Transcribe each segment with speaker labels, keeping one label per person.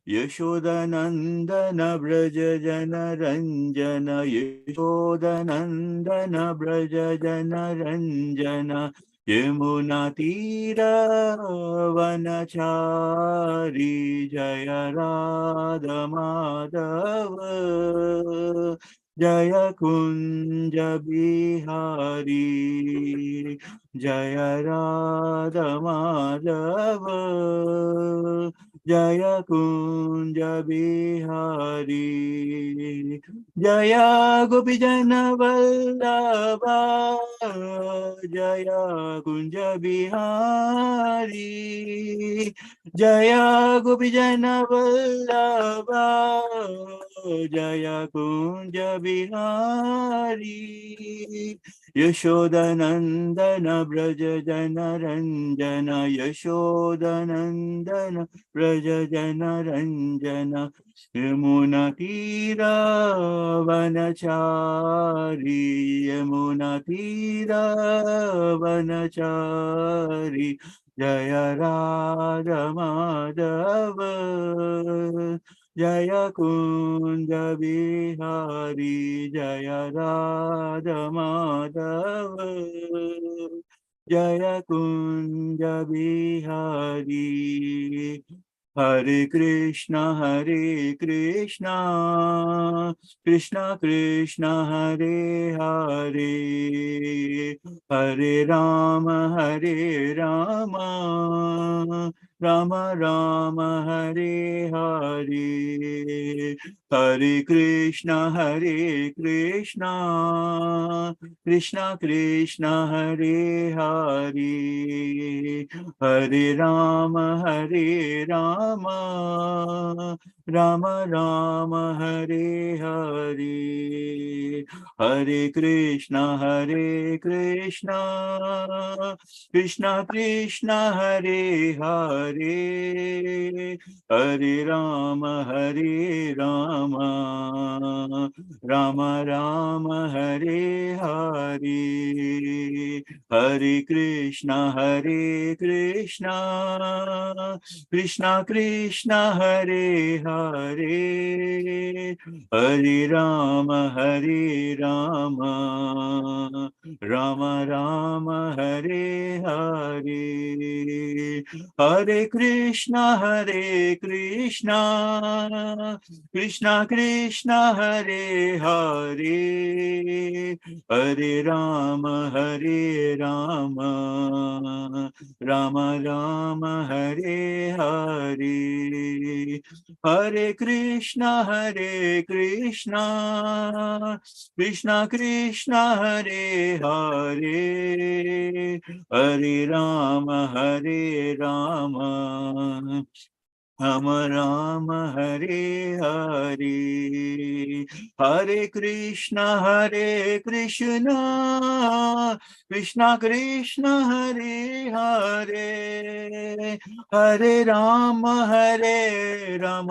Speaker 1: यशोदनन्दन व्रज जनरञ्जन यशोदनन्दन व्रज जनरञ्जन यमुनातीरवनचारी जय राधमाधव जय कुञ्ज बिहारी जय राधमाधव जय कुञ्ज बिहारी जय गोपीजन वल्लभा जय कुञ्ज बिहारी जय गोपीजन वल्लभा जय कुञ्ज बिहारी यशोदनन्दन व्रज जनरञ्जन यशोदनन्दन व्रज जनरञ्जन यमुनातीरवनचारी यमुनातीरवनचारी जय राधमाधव जय कुञ्ज बिहारी जय राधमाधव जय कुञ्ज बिहारी हरे कृष्णा कृष्ण कृष्ण हरे हरे हरे राम राम राम हरे हरे हरे कृष्ण कृष्ण कृष्ण हरे हरे हरे राम राम राम हरे हरे हरे कृष्ण कृष्ण कृष्ण हरे हरे हरे राम राम राम हरे हरे हरे कृष्ण कृष्ण कृष्ण हरे हरे हरे राम राम राम हरे हरे हरे कृष्ण कृष्ण कृष्ण हरे हरे हरे राम राम राम हरे हरे हरे कृष्ण कृष्ण कृष्ण हरे हरे हरे राम राम राम हरे हरे हरे कृष्ण कृष्ण कृष्ण हरे हरे हरे राम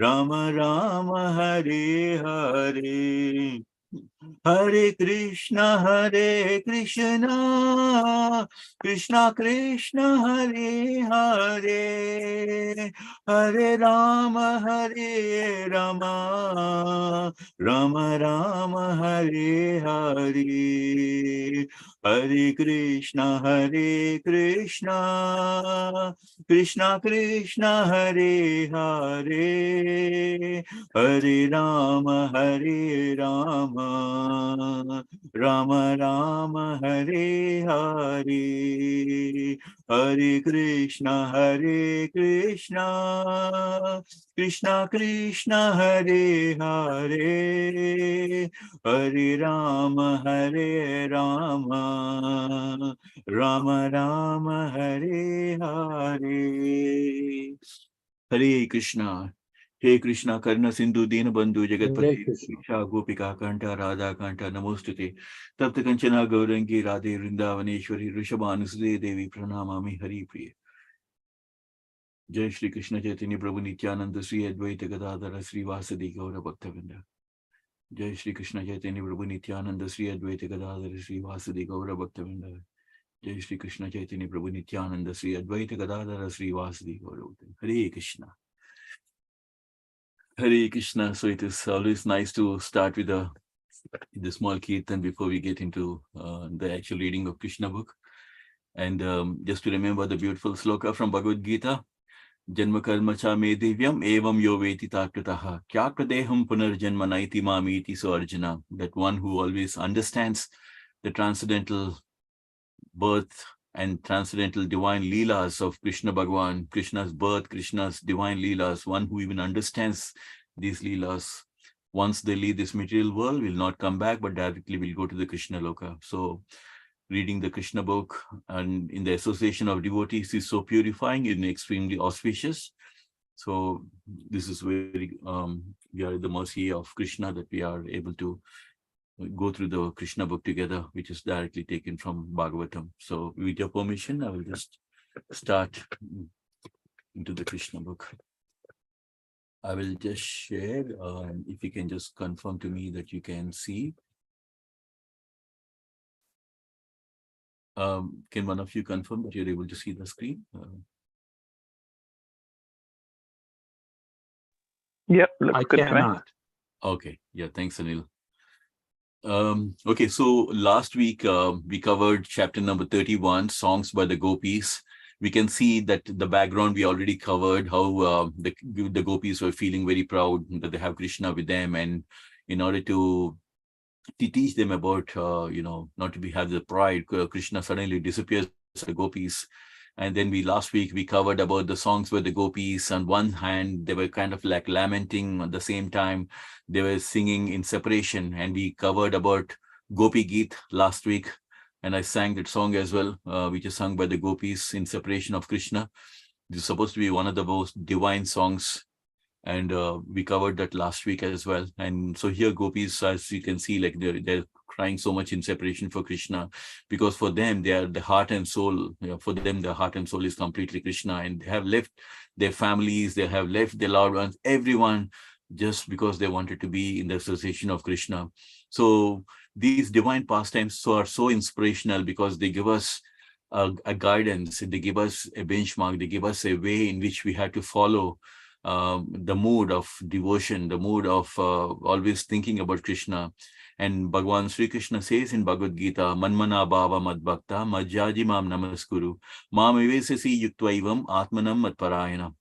Speaker 1: राम राम हरे हरे हरे कृष्ण कृष्ण कृष्ण हरे हरे हरे राम राम राम हरे हरे हरे कृष्ण कृष्ण कृष्ण हरे हरे हरे राम राम राम हरे हरे हरे कृष्ण कृष्ण कृष्ण हरे हरे हरे राम राम राम हरे हरे हरे कृष्णा हे कृष्णा कर्ण सिंधु दीन बंधु
Speaker 2: हरे
Speaker 1: जगतपति
Speaker 2: कृष्ण।
Speaker 1: शिक्षा गोपिका कंठ राधा कंठ नमोस्तुते तप्त कंचना गौरंगी राधे वृंदावनेश्वरी ऋषभानुसुते देवी प्रणमामि हरि प्रिय जय श्री कृष्ण चैतन्य प्रभु नित्यानंद श्री अद्वैत गदाधर श्रीवासदि गौर भक्तवृंद जय श्री कृष्ण चैतन्य प्रभु नित्यानंद श्री अद्वैत गदाधर श्रीवासदि गौर भक्तवृंद Jai Shri Krishna Chaitanya Prabhu Nityananda Sri Advaita Gadadhara Sri Vasudeva Gauravatam. Hare Krishna. Hare Krishna. So it is always nice to start with the small kirtan before we get into the actual reading of Krishna book. And just to remember the beautiful sloka from Bhagavad Gita, Janma karma cha me divyam evam yo veti takritaha kya pradeham punarjanma naiti mamiti. So Arjuna, that one who always understands the transcendental birth and transcendental divine leelas of Krishna Bhagwan, Krishna's birth, Krishna's divine leelas, one who even understands these leelas, once they leave this material world, will not come back, but directly will go to the Krishna Loka. So reading the Krishna book and in the association of devotees is so purifying and extremely auspicious. So this is very, we are at the mercy of Krishna that we are able to go through the Krishna book together, which is directly taken from Bhagavatam. So with your permission, I will just start into the Krishna book. I will just share, if you can just confirm to me that you can see. Can one of you confirm that you're able to see the screen?
Speaker 2: Yep, looks good to me.
Speaker 1: Okay, yeah, thanks, Anil. Okay, so last week we covered chapter number 31, Songs by the Gopis. We can see that the background we already covered, how the Gopis were feeling very proud that they have Krishna with them, and in order to teach them about, not to have the pride, Krishna suddenly disappears to the Gopis. And then last week we covered about the songs by the Gopis. On one hand, they were kind of like lamenting, at the same time they were singing in separation. And we covered about Gopi Geet last week, and I sang that song as well, which is sung by the Gopis in separation of Krishna. This is supposed to be one of the most divine songs, and we covered that last week as well. And so here Gopis, as you can see, like they're crying so much in separation for Krishna, because for them, they are the heart and soul. For them, the heart and soul is completely Krishna, and they have left their families, they have left their loved ones, everyone, just because they wanted to be in the association of Krishna. So these divine pastimes are so inspirational, because they give us a guidance, they give us a benchmark, they give us a way in which we have to follow the mood of devotion, the mood of always thinking about Krishna. And Bhagavan Sri Krishna says in Bhagavad Gita, Manmana Bhava Mad Bhakta Majjaji Mam Namaskuru Mam Ivesasi Yuktvaivam Atmanam Matparayana.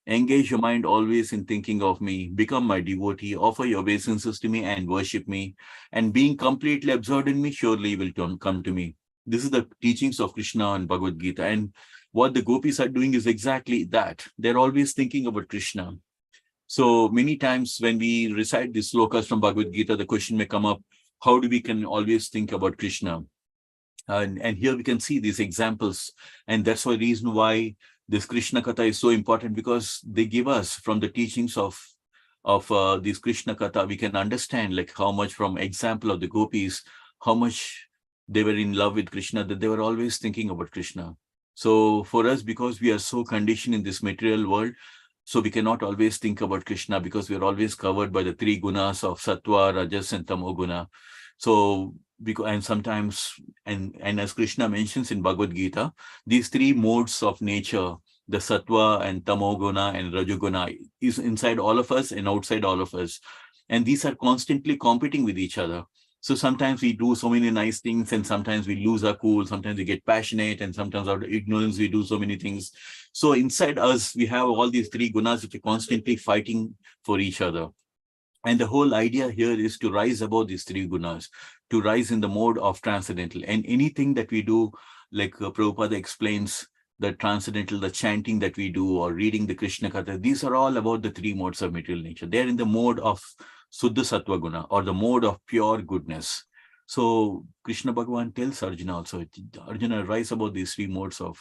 Speaker 1: Engage your mind always in thinking of me, become my devotee, offer your obeisances to me and worship me, and being completely absorbed in me, surely you will come to me. This is the teachings of Krishna and Bhagavad Gita. And what the Gopis are doing is exactly that. They're always thinking about Krishna. So many times when we recite these slokas from Bhagavad Gita, the question may come up, how do we can always think about Krishna? And here we can see these examples. And that's the reason why this Krishna Katha is so important, because they give us, from the teachings of this Krishna Katha, we can understand like how much, from example of the Gopis, how much they were in love with Krishna, that they were always thinking about Krishna. So for us, because we are so conditioned in this material world, so we cannot always think about Krishna, because we are always covered by the three gunas of Sattva, Rajas, and Tamo guna. So, and sometimes, and as Krishna mentions in Bhagavad Gita, these three modes of nature, the Sattva and Tamo guna and Rajoguna, is inside all of us and outside all of us. And these are constantly competing with each other. So sometimes we do so many nice things, and sometimes we lose our cool, sometimes we get passionate, and sometimes out of ignorance we do so many things. So inside us, we have all these three gunas which are constantly fighting for each other. And the whole idea here is to rise above these three gunas, to rise in the mode of transcendental. And anything that we do, like Prabhupada explains, the transcendental, the chanting that we do, or reading the Krishna Katha, these are all about the three modes of material nature. They're in the mode of Suddha Sattva Guna, or the mode of pure goodness. So Krishna Bhagavan tells Arjuna also, Arjuna, rise above these three modes of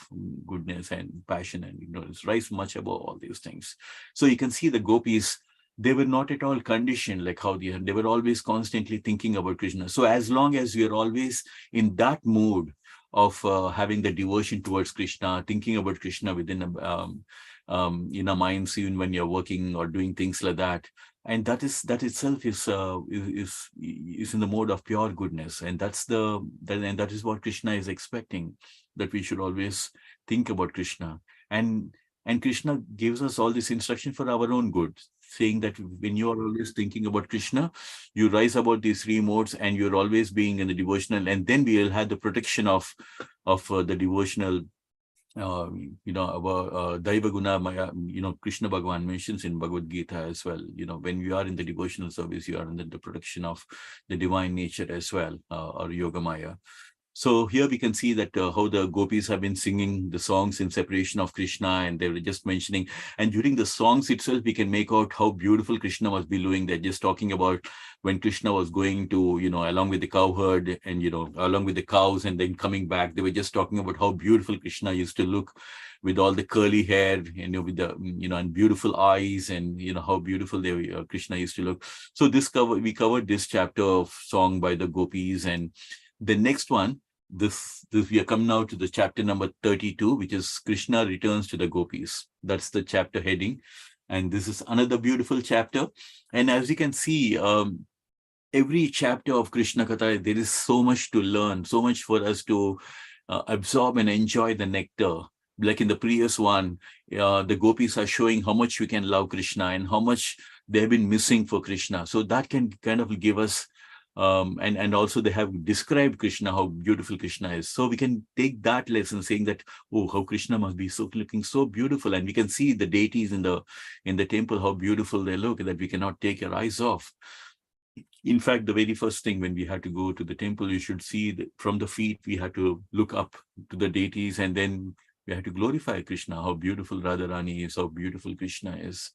Speaker 1: goodness and passion and ignorance, rise much above all these things. So you can see the Gopis, they were not at all conditioned like how they were always constantly thinking about Krishna. So as long as we are always in that mood of having the devotion towards Krishna, thinking about Krishna within in our minds, even when you're working or doing things like that. And that itself is in the mode of pure goodness, and that is what Krishna is expecting, that we should always think about Krishna. And Krishna gives us all this instruction for our own good, saying that when you are always thinking about Krishna, you rise about these three modes, and you're always being in the devotional, and then we will have the protection of the devotional. Our Daiva Guna Maya, Krishna Bhagavan mentions in Bhagavad Gita as well. When you are in the devotional service, you are under the protection of the divine nature as well, or Yoga Maya. So here we can see that how the gopis have been singing the songs in separation of Krishna, and they were just mentioning, and during the songs itself, we can make out how beautiful Krishna must be doing. They're just talking about when Krishna was going to, along with the cow herd and, along with the cows, and then coming back, they were just talking about how beautiful Krishna used to look with all the curly hair, with the, and beautiful eyes, and, how beautiful Krishna used to look. So we covered this chapter of song by the gopis. And the next one, this we are coming now to the chapter number 32, which is Krishna returns to the gopis. That's the chapter heading. And this is another beautiful chapter. And as you can see, every chapter of Krishna Katha, there is so much to learn, so much for us to absorb and enjoy the nectar. Like in the previous one, the gopis are showing how much we can love Krishna and how much they've been missing for Krishna. So that can kind of give us and also they have described Krishna, how beautiful Krishna is. So we can take that lesson, saying that, oh, how Krishna must be looking so beautiful. And we can see the deities in the temple, how beautiful they look, that we cannot take our eyes off. In fact, the very first thing when we had to go to the temple, you should see that from the feet, we had to look up to the deities, and then we had to glorify Krishna, how beautiful Radharani is, how beautiful Krishna is.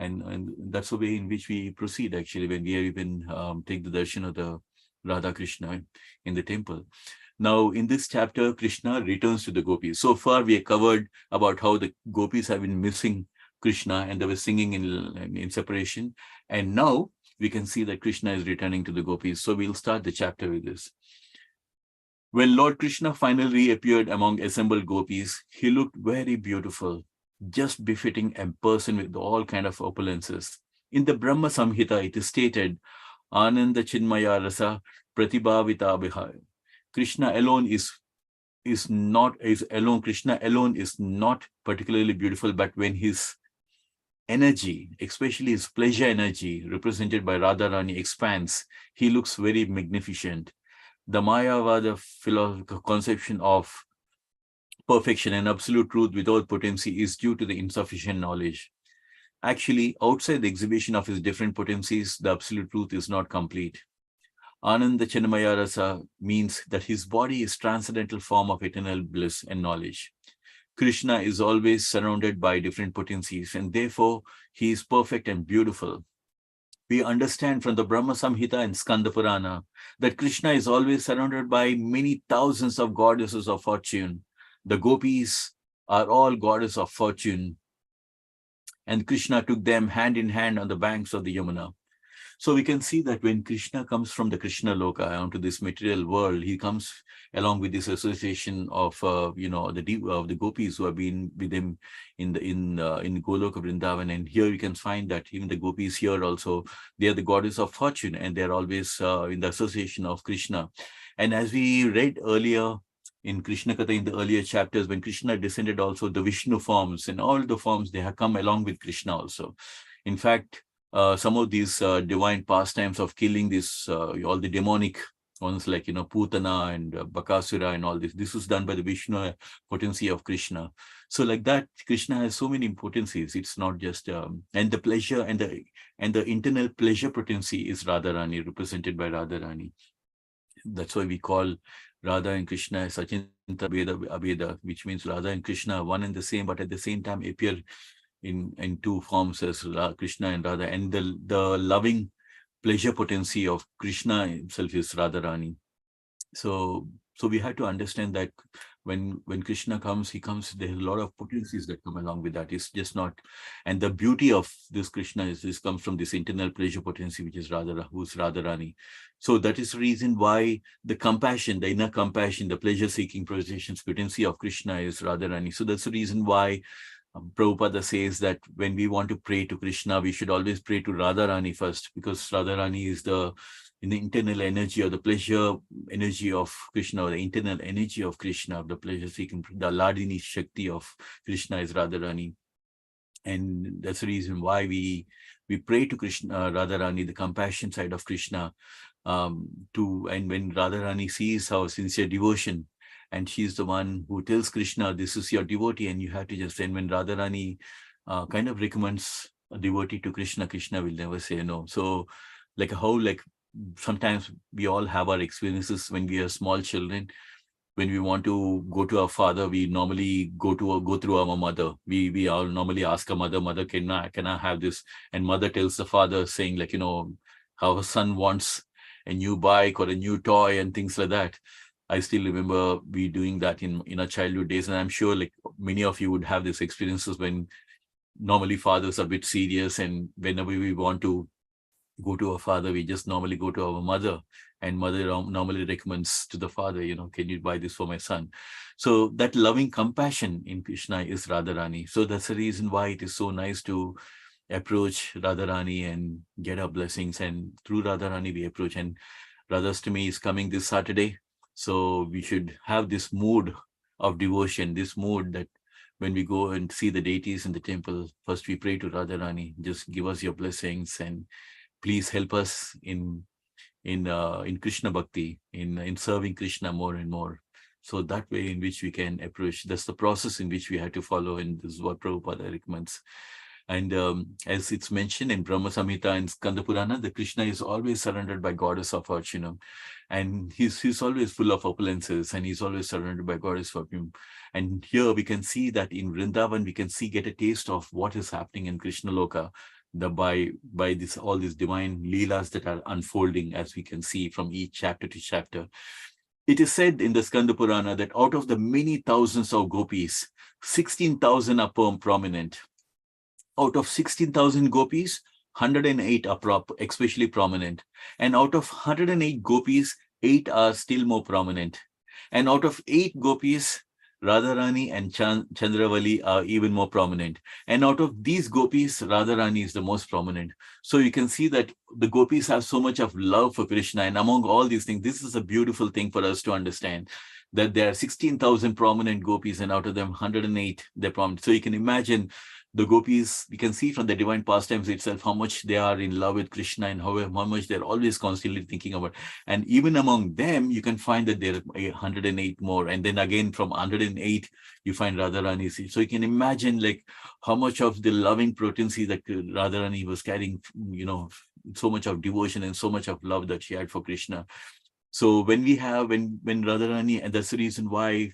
Speaker 1: And that's the way in which we proceed, actually, when we even take the darshan of the Radha Krishna in the temple. Now, in this chapter, Krishna returns to the gopis. So far, we have covered about how the gopis have been missing Krishna, and they were singing in separation. And now we can see that Krishna is returning to the gopis. So we'll start the chapter with this. When Lord Krishna finally appeared among assembled gopis, he looked very beautiful, just befitting a person with all kind of opulences. In the Brahma Samhita, it is stated, Ananda Chinmaya Rasa Pratibhavita Bihaya. Krishna alone Krishna alone is not particularly beautiful, but when his energy, especially his pleasure energy, represented by Radharani, expands, he looks very magnificent. The Mayavada conception of perfection and absolute truth without potency is due to the insufficient knowledge. Actually, outside the exhibition of his different potencies, the absolute truth is not complete. Ananda Chinmaya Rasa means that his body is transcendental form of eternal bliss and knowledge. Krishna is always surrounded by different potencies, and therefore he is perfect and beautiful. We understand from the Brahma Samhita and Skanda Purana that Krishna is always surrounded by many thousands of goddesses of fortune. The gopis are all goddesses of fortune, and Krishna took them hand in hand on the banks of the Yamuna. So we can see that when Krishna comes from the Krishna Loka onto this material world, he comes along with this association of the gopis who have been with him in Goloka Vrindavan. And here you can find that even the gopis here also, they are the goddess of fortune, and they're always in the association of Krishna. And as we read earlier in Krishna Katha, in the earlier chapters, when Krishna descended also, the Vishnu forms and all the forms, they have come along with Krishna also. In fact, some of these divine pastimes of killing all the demonic ones, like, Putana and Bakasura and all this was done by the Vishnu potency of Krishna. So like that, Krishna has so many potencies. It's not just, and the pleasure and the internal pleasure potency is Radharani, represented by Radharani. That's why we call Radha and Krishna as Sachintana Abheda, which means Radha and Krishna one and the same, but at the same time appear in two forms as Krishna and Radha. And the loving pleasure potency of Krishna himself is Radharani. So we have to understand that when Krishna comes, there's a lot of potencies that come along with that. It's just not, and the beauty of this Krishna comes from this internal pleasure potency, which is who's Radharani. So that is the reason why the compassion, the inner compassion, the pleasure-seeking potency of Krishna is Radharani. So that's the reason why Prabhupada says that when we want to pray to Krishna, we should always pray to Radharani first, because Radharani is in the internal energy or the pleasure energy of Krishna, or the internal energy of Krishna, the pleasure seeking, the Ladini Shakti of Krishna is Radharani. And that's the reason why we pray to Krishna, Radharani, the compassion side of Krishna, and when Radharani sees our sincere devotion, and she's the one who tells Krishna, this is your devotee, and you have to just, and when Radharani kind of recommends a devotee to Krishna, Krishna will never say no. So like sometimes we all have our experiences when we are small children. When we want to go to our father, we normally go through our mother. We all normally ask our mother, can I have this? And mother tells the father, saying like, how a son wants a new bike or a new toy and things like that. I still remember we doing that in our childhood days. And I'm sure like many of you would have these experiences when normally fathers are a bit serious, and whenever we want to go to our father, we just normally go to our mother, and mother normally recommends to the father, can you buy this for my son? So that loving compassion in Krishna is Radharani. So that's the reason why it is so nice to approach Radharani and get our blessings. And through Radharani we approach. And Radhastami is coming this Saturday. So we should have this mood of devotion, this mood that when we go and see the deities in the temple, first we pray to Radharani, just give us your blessings, and please help us in Krishna Bhakti, in serving Krishna more and more. So that way in which we can approach, that's the process in which we have to follow, and this is what Prabhupada recommends. And as it's mentioned in Brahma Samhita and Skanda Purana, the Krishna is always surrounded by goddess of fortune, and he's always full of opulences, and he's always surrounded by goddess of fortune. And here we can see that in Vrindavan, we can get a taste of what is happening in Krishna Loka, by all these divine leelas that are unfolding, as we can see from each chapter to chapter. It is said in the Skanda Purana that out of the many thousands of gopis, 16,000 are prominent. Out of 16,000 gopis, 108 are especially prominent. And out of 108 gopis, 8 are still more prominent. And out of 8 gopis, Radharani and Chandravali are even more prominent. And out of these gopis, Radharani is the most prominent. So you can see that the gopis have so much of love for Krishna. And among all these things, this is a beautiful thing for us to understand, that there are 16,000 prominent gopis, and out of them 108, they're prominent. So you can imagine the gopis, we can see from the divine pastimes itself how much they are in love with Krishna, and how much they're always constantly thinking about. And even among them, you can find that there are 108 more. And then again, from 108, you find Radharani. So you can imagine like how much of the loving potency that Radharani was carrying, so much of devotion and so much of love that she had for Krishna. So when Radharani, and that's the reason why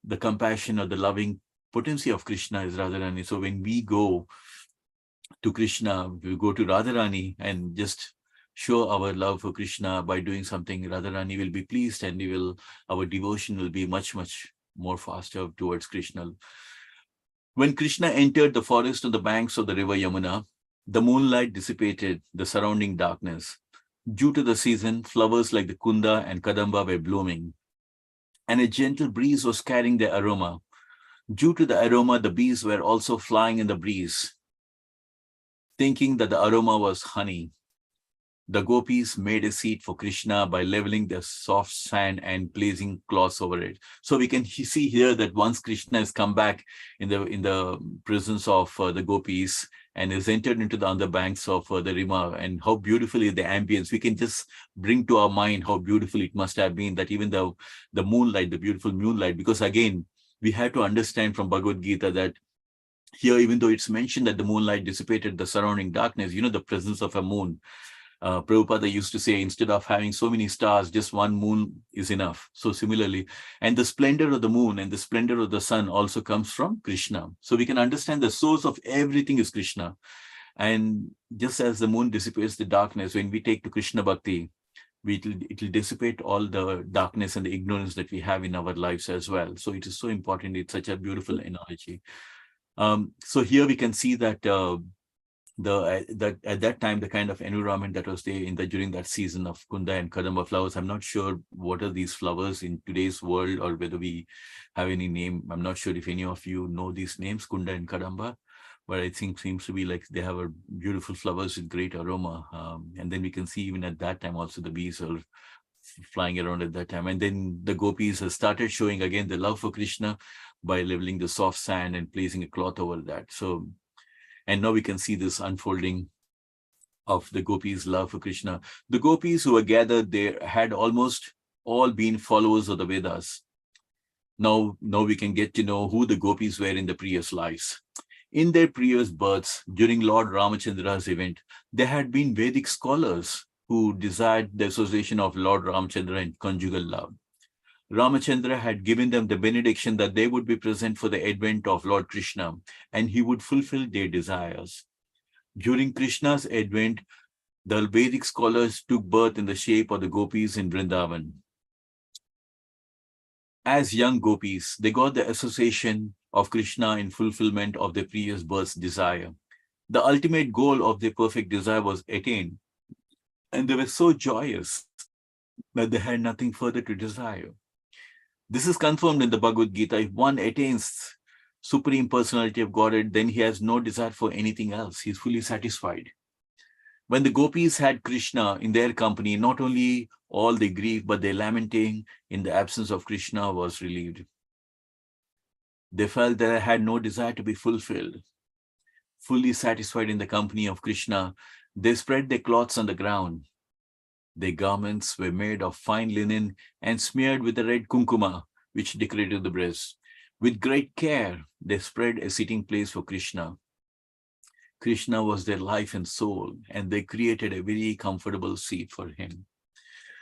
Speaker 1: the compassion or the loving potency of Krishna is Radharani. So when we go to Krishna, we go to Radharani and just show our love for Krishna by doing something, Radharani will be pleased, and our devotion will be much, much more faster towards Krishna. When Krishna entered the forest on the banks of the river Yamuna, the moonlight dissipated the surrounding darkness. Due to the season, flowers like the Kunda and Kadamba were blooming, and a gentle breeze was carrying their aroma. Due to the aroma, the bees were also flying in the breeze, thinking that the aroma was honey. The gopis made a seat for Krishna by leveling their soft sand and placing cloths over it. So we can see here that once Krishna has come back in the presence of the gopis and has entered into the underbanks of the river, and how beautifully the ambience, we can just bring to our mind how beautiful it must have been, that even the moonlight, the beautiful moonlight, because again, we have to understand from Bhagavad Gita that here, even though it's mentioned that the moonlight dissipated the surrounding darkness, the presence of a moon. Prabhupada used to say, instead of having so many stars, just one moon is enough. So similarly, and the splendor of the moon and the splendor of the sun also comes from Krishna. So we can understand the source of everything is Krishna. And just as the moon dissipates the darkness, when we take to Krishna Bhakti, it will dissipate all the darkness and the ignorance that we have in our lives as well. So it is so important. It's such a beautiful analogy. So here we can see that at that time, the kind of environment that was there during that season of Kunda and Kadamba flowers. I'm not sure what are these flowers in today's world, or whether we have any name. I'm not sure if any of you know these names, Kunda and Kadamba, but I think seems to be like they have a beautiful flowers with great aroma. And then we can see even at that time also the bees are flying around at that time. And then the gopis have started showing again the love for Krishna by leveling the soft sand and placing a cloth over that. So, and now we can see this unfolding of the gopis' love for Krishna. The gopis who were gathered there had almost all been followers of the Vedas. Now we can get to know who the gopis were in the previous lives. In their previous births, during Lord Ramachandra's event, there had been Vedic scholars who desired the association of Lord Ramachandra and conjugal love. Ramachandra had given them the benediction that they would be present for the advent of Lord Krishna, and he would fulfill their desires. During Krishna's advent, the Vedic scholars took birth in the shape of the gopis in Vrindavan. As young gopis, they got the association of Krishna in fulfillment of their previous birth's desire. The ultimate goal of their perfect desire was attained, and they were so joyous that they had nothing further to desire. This is confirmed in the Bhagavad Gita. If one attains Supreme Personality of Godhead, then he has no desire for anything else. He's fully satisfied. When the gopis had Krishna in their company, not only all the grief, but their lamenting in the absence of Krishna was relieved. They felt that they had no desire to be fulfilled. Fully satisfied in the company of Krishna, they spread their cloths on the ground. Their garments were made of fine linen and smeared with the red kumkuma, which decorated the breast. With great care, they spread a sitting place for Krishna. Krishna was their life and soul, and they created a very comfortable seat for him.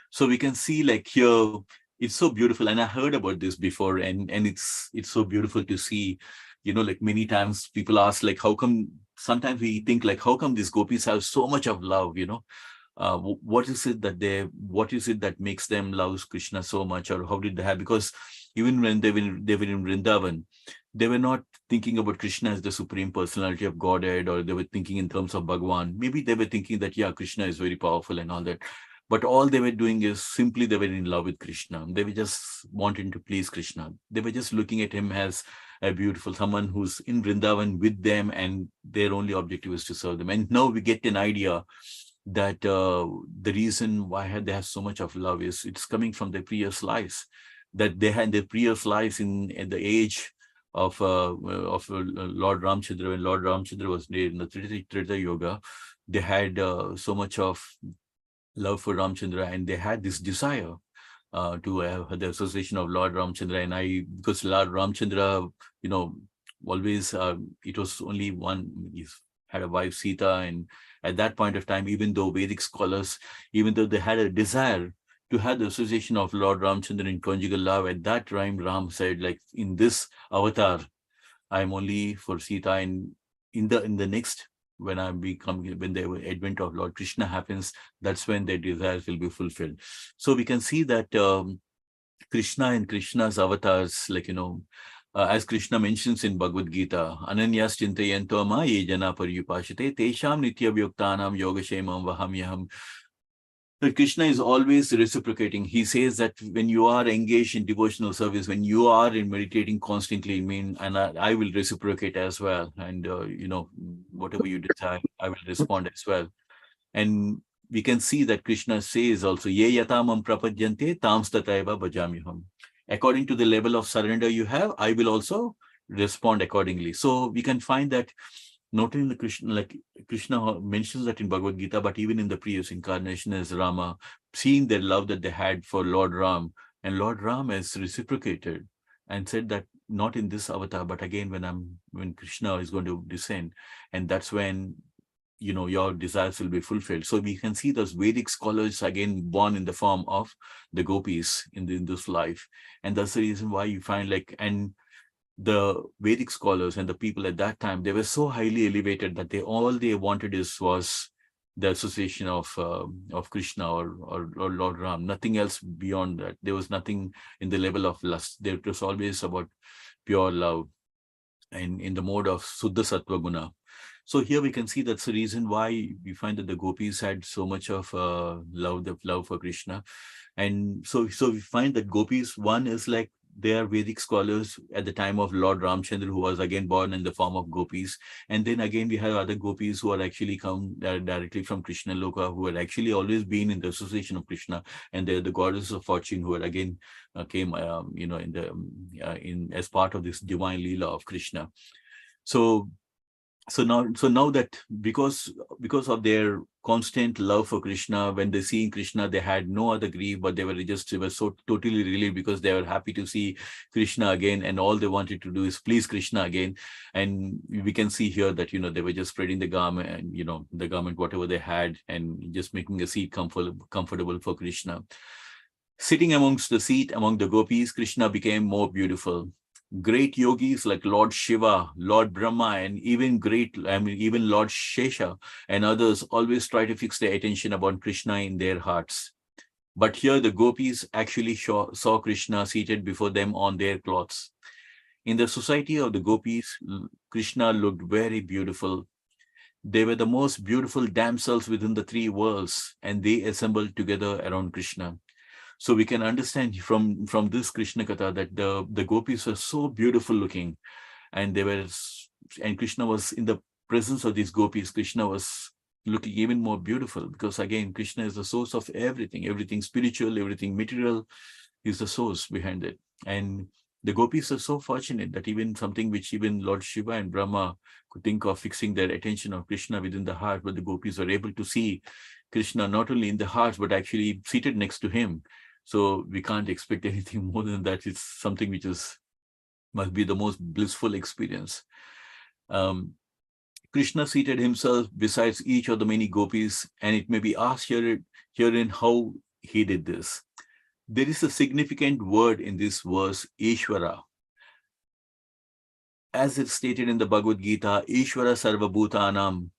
Speaker 1: So we can see like here, it's so beautiful. And I heard about this before, and it's so beautiful to see, like many times people ask, like, how come, sometimes we think like, how come these gopis have so much of love, what is it that makes them love Krishna so much, or how did they have, because even when they were in Vrindavan, they were not thinking about Krishna as the Supreme Personality of Godhead, or they were thinking in terms of Bhagwan. Maybe they were thinking that, yeah, Krishna is very powerful and all that. But all they were doing is simply they were in love with Krishna. They were just wanting to please Krishna. They were just looking at him as a beautiful someone who's in Vrindavan with them, and their only objective is to serve them. And now we get an idea that the reason why they have so much of love is it's coming from their previous lives, that they had their previous lives at the age of Lord Ramchandra. When Lord Ramchandra was there in the Trita Yoga, they had so much of love for Ramchandra, and they had this desire to have the association of Lord Ramchandra. And because Lord Ramchandra, always, it was only one, he had a wife Sita, and at that point of time, even though Vedic scholars, even though they had a desire to have the association of Lord Ramchandra in conjugal love, at that time Ram said, like, in this avatar, I'm only for Sita, and in the next, when the advent of Lord Krishna happens, that's when their desires will be fulfilled. So we can see that Krishna and Krishna's avatars, like, as Krishna mentions in Bhagavad Gita, Ananyas Chintayanto ma ye jana paryupashite tesham nityabhyuktanam yogashemam vahamyaham. That Krishna is always reciprocating. He says that when you are engaged in devotional service, when you are in meditating constantly, and I will reciprocate as well. And, whatever you desire, I will respond as well. And we can see that Krishna says also, Ye yatamam prapadyante tams tataiva bhajamyaham. According to the level of surrender you have, I will also respond accordingly. So we can find that not in the Krishna, like Krishna mentions that in Bhagavad Gita, but even in the previous incarnation as Rama, seeing their love that they had for Lord Ram, and Lord Ram has reciprocated and said that not in this avatar, but again when Krishna is going to descend, and that's when your desires will be fulfilled. So we can see those Vedic scholars again born in the form of the gopis in this life, and that's the reason why you find and the Vedic scholars and the people at that time, they were so highly elevated that all they wanted was the association of Krishna or Lord Ram, nothing else beyond that. There was nothing in the level of lust. There was always about pure love and in the mode of Suddha Sattva Guna. So here we can see that's the reason why we find that the gopis had so much of love for Krishna. And so we find that gopis, one is like they are Vedic scholars at the time of Lord Ramchandra, who was again born in the form of gopis. And then again, we have other gopis who are actually come directly from Krishna Loka, who had actually always been in the association of Krishna. And they're the goddesses of fortune who had again came, in as part of this divine Leela of Krishna. So now that because of their constant love for Krishna, when they see Krishna, they had no other grief, but they were so totally relieved because they were happy to see Krishna again, and all they wanted to do is please Krishna again. And we can see here that they were just spreading the garment, and the garment whatever they had, and just making a seat comfortable for Krishna. Sitting amongst the seat among the gopis, Krishna became more beautiful. Great yogis like Lord Shiva, Lord Brahma, and even Lord Shesha and others always try to fix their attention upon Krishna in their hearts. But here the gopis actually saw Krishna seated before them on their cloths. In the society of the gopis, Krishna looked very beautiful. They were the most beautiful damsels within the three worlds, and they assembled together around Krishna. So we can understand from this Krishna Katha that the gopis were so beautiful looking, and Krishna was in the presence of these gopis. Krishna was looking even more beautiful because again, Krishna is the source of everything spiritual, everything material is the source behind it. And the gopis are so fortunate that even something which even Lord Shiva and Brahma could think of fixing their attention on Krishna within the heart, but the gopis were able to see Krishna not only in the heart, but actually seated next to him. So we can't expect anything more than that. It's something which must be the most blissful experience. Krishna seated himself besides each of the many gopis, and it may be asked herein how he did this. There is a significant word in this verse, Ishvara. As it's stated in the Bhagavad Gita, Ishvara Sarva Bhutanam.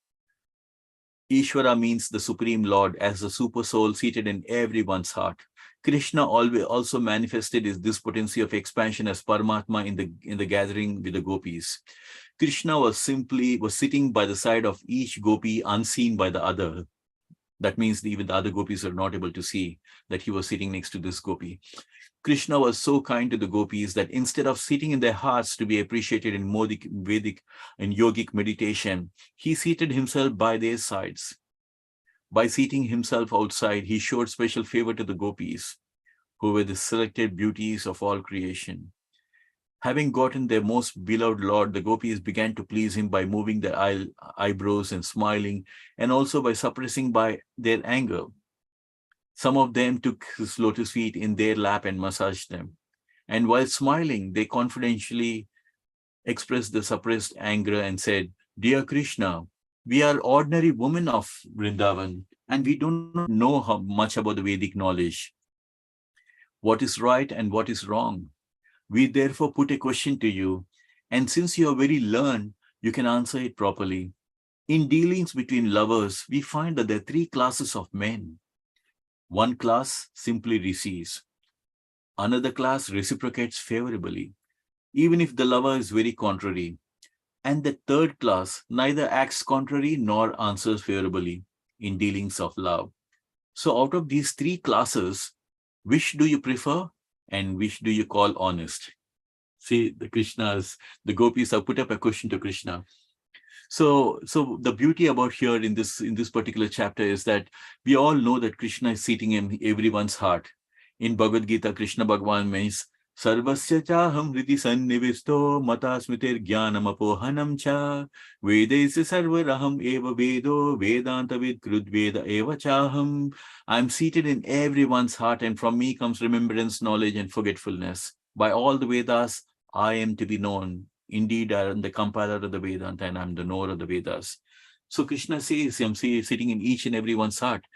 Speaker 1: Ishvara means the Supreme Lord as the super soul seated in everyone's heart. Krishna also manifested this potency of expansion as Paramatma in the gathering with the gopis. Krishna was sitting by the side of each gopi, unseen by the other. That means even the other gopis are not able to see that he was sitting next to this gopi. Krishna was so kind to the gopis that instead of sitting in their hearts to be appreciated in Vedic and yogic meditation, he seated himself by their sides. By seating himself outside, he showed special favor to the gopis, who were the selected beauties of all creation. Having gotten their most beloved Lord, the gopis began to please him by moving their eyebrows and smiling, and also by suppressing by their anger. Some of them took his lotus feet in their lap and massaged them. And while smiling, they confidentially expressed the suppressed anger and said, "Dear Krishna, we are ordinary women of Vrindavan, and we do not know how much about the Vedic knowledge, what is right and what is wrong. We therefore put a question to you, and since you are very learned, you can answer it properly. In dealings between lovers, we find that there are three classes of men. One class simply receives. Another class reciprocates favorably, even if the lover is very contrary. And the third class neither acts contrary nor answers favorably in dealings of love. So out of these three classes, which do you prefer and which do you call honest?" See, the gopis have put up a question to Krishna. So the beauty about here in this particular chapter is that we all know that Krishna is sitting in everyone's heart. In Bhagavad Gita, Krishna Bhagavan means Sarvasya chaham hriti sannivisto mata smritir jnanam apohanam cha vedesya sarvaraham eva vedo vedanta vid krudveda eva chaham. I'm seated in everyone's heart, and from me comes remembrance, knowledge, and forgetfulness. By all the Vedas, I am to be known. Indeed, I am the compiler of the Vedanta, and I'm the knower of the Vedas. So Krishna says, I'm sitting in each and everyone's heart.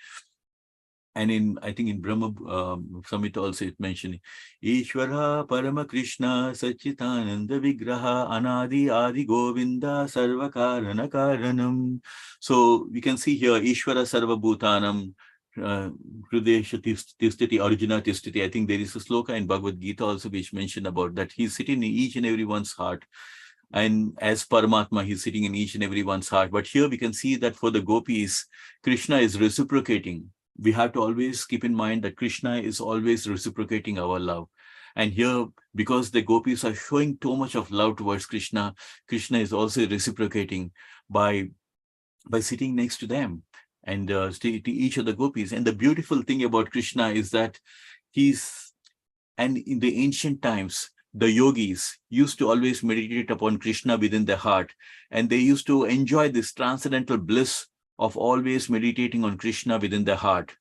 Speaker 1: And I think in Brahma Samhita also it mentioned, Ishvara Parama Krishna Sachitananda Vigraha Anadi Adi Govinda Sarva Karana Karanam. So we can see here, Ishvara Sarva Bhutanam, Hrudesha Tistiti, Arjuna Tistiti. I think there is a sloka in Bhagavad Gita also which mentioned about that he's sitting in each and everyone's heart. And as Paramatma, he's sitting in each and everyone's heart. But here we can see that for the gopis, Krishna is reciprocating. We have to always keep in mind that Krishna is always reciprocating our love. And here, because the gopis are showing so much of love towards Krishna, Krishna is also reciprocating by sitting next to them and to each of the gopis. And the beautiful thing about Krishna is that and in the ancient times, the yogis used to always meditate upon Krishna within their heart, and they used to enjoy this transcendental bliss of always meditating on Krishna within their heart.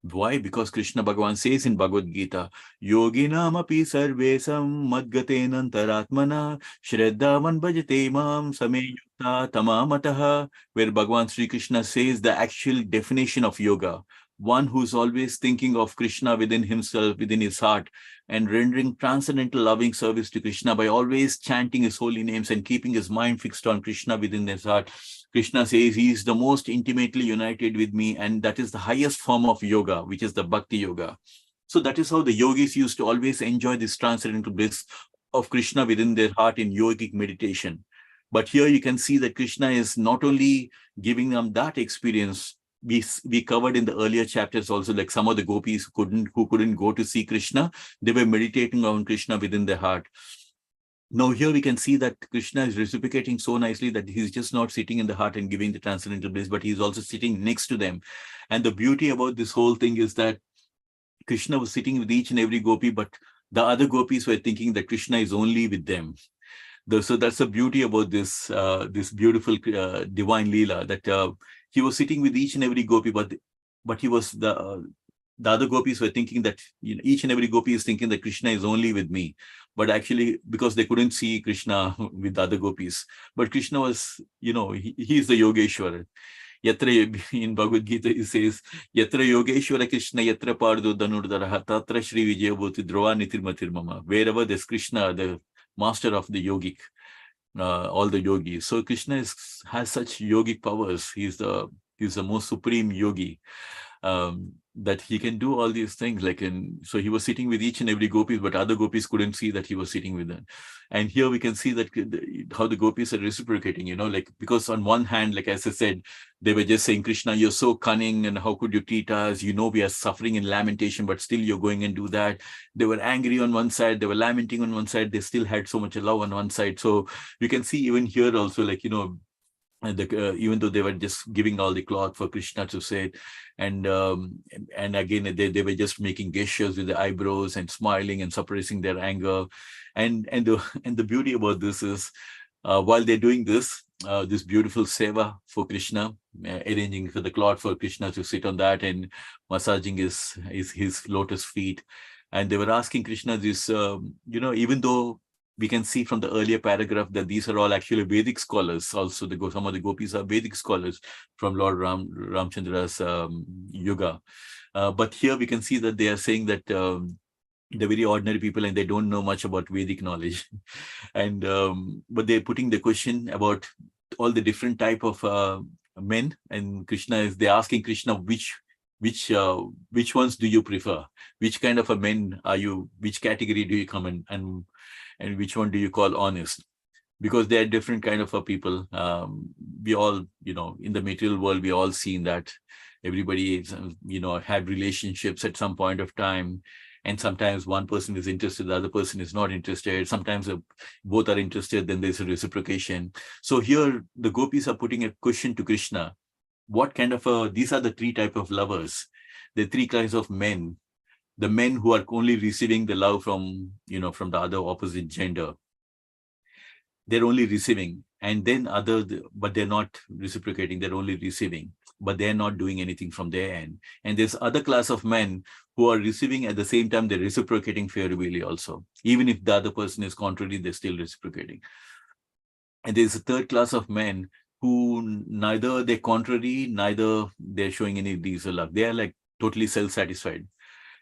Speaker 1: Why? Because Krishna Bhagavan says in Bhagavad Gita, Yoginam api sarvesam madgatena antaratmana shraddhavan bhajate mam sameyukta tamamataha, where Bhagavan Sri Krishna says the actual definition of yoga. One who's always thinking of Krishna within himself, within his heart, and rendering transcendental loving service to Krishna by always chanting his holy names and keeping his mind fixed on Krishna within his heart. Krishna says he is the most intimately united with me, and that is the highest form of yoga, which is the bhakti yoga. So that is how the yogis used to always enjoy this transcendental bliss of Krishna within their heart in yogic meditation. But here you can see that Krishna is not only giving them that experience. We covered in the earlier chapters also, like some of the gopis who couldn't go to see Krishna, they were meditating on Krishna within their heart. Now here we can see that Krishna is reciprocating so nicely that he's just not sitting in the heart and giving the transcendental bliss, but he's also sitting next to them. And the beauty about this whole thing is that Krishna was sitting with each and every gopi, but the other gopis were thinking that Krishna is only with them. So that's the beauty about this beautiful divine Leela, that he was sitting with each and every gopi, but he was the other gopis were thinking that each and every gopi is thinking that Krishna is only with me. But actually, because they couldn't see Krishna with the other gopis, but Krishna was, he is the Yogeshwara. Yatra, in Bhagavad Gita, he says, Yatra Yogeshwara Krishna, Yatra Pardo Dhanurdaraha, Tatra Shri Vijayabhuti Dhrova Nitirmatir Mama. Wherever there's Krishna, the master of the yogic, all the yogis. So Krishna has such yogic powers. He's the most supreme yogi, that he can do all these things. So he was sitting with each and every gopis, but other gopis couldn't see that he was sitting with them. And here we can see that how the gopis are reciprocating, because on one hand, like as I said, they were just saying, Krishna, you're so cunning, and how could you treat us? We are suffering in lamentation, but still you're going and do that. They were angry on one side, they were lamenting on one side, they still had so much love on one side. So you can see even here also, even though they were just giving all the cloth for Krishna to sit, and again they were just making gestures with the eyebrows and smiling and suppressing their anger, and the beauty about this is, while they're doing this beautiful seva for Krishna, arranging for the cloth for Krishna to sit on that and massaging his lotus feet, and they were asking Krishna this, even though we can see from the earlier paragraph that these are all actually Vedic scholars. Also, some of the gopis are Vedic scholars from Lord Ramchandra's yoga. But here we can see that they are saying that they're very ordinary people and they don't know much about Vedic knowledge. And but they're putting the question about all the different type of men, and they're asking Krishna which ones do you prefer? Which kind of a men are you? Which category do you come in? And which one do you call honest? Because they are different kind of a people. We all, in the material world, we all seen that everybody, had relationships at some point of time. And sometimes one person is interested, the other person is not interested. Sometimes both are interested, then there's a reciprocation. So here the gopis are putting a question to Krishna. What kind of these are the three type of lovers, the three kinds of men. The men who are only receiving the love from the other opposite gender. They're only receiving, and then but they're not reciprocating. They're only receiving, but they're not doing anything from their end. And there's other class of men who are receiving at the same time, they're reciprocating favorably also. Even if the other person is contrary, they're still reciprocating. And there's a third class of men who neither they're contrary, neither they're showing any of these love. They are like totally self-satisfied.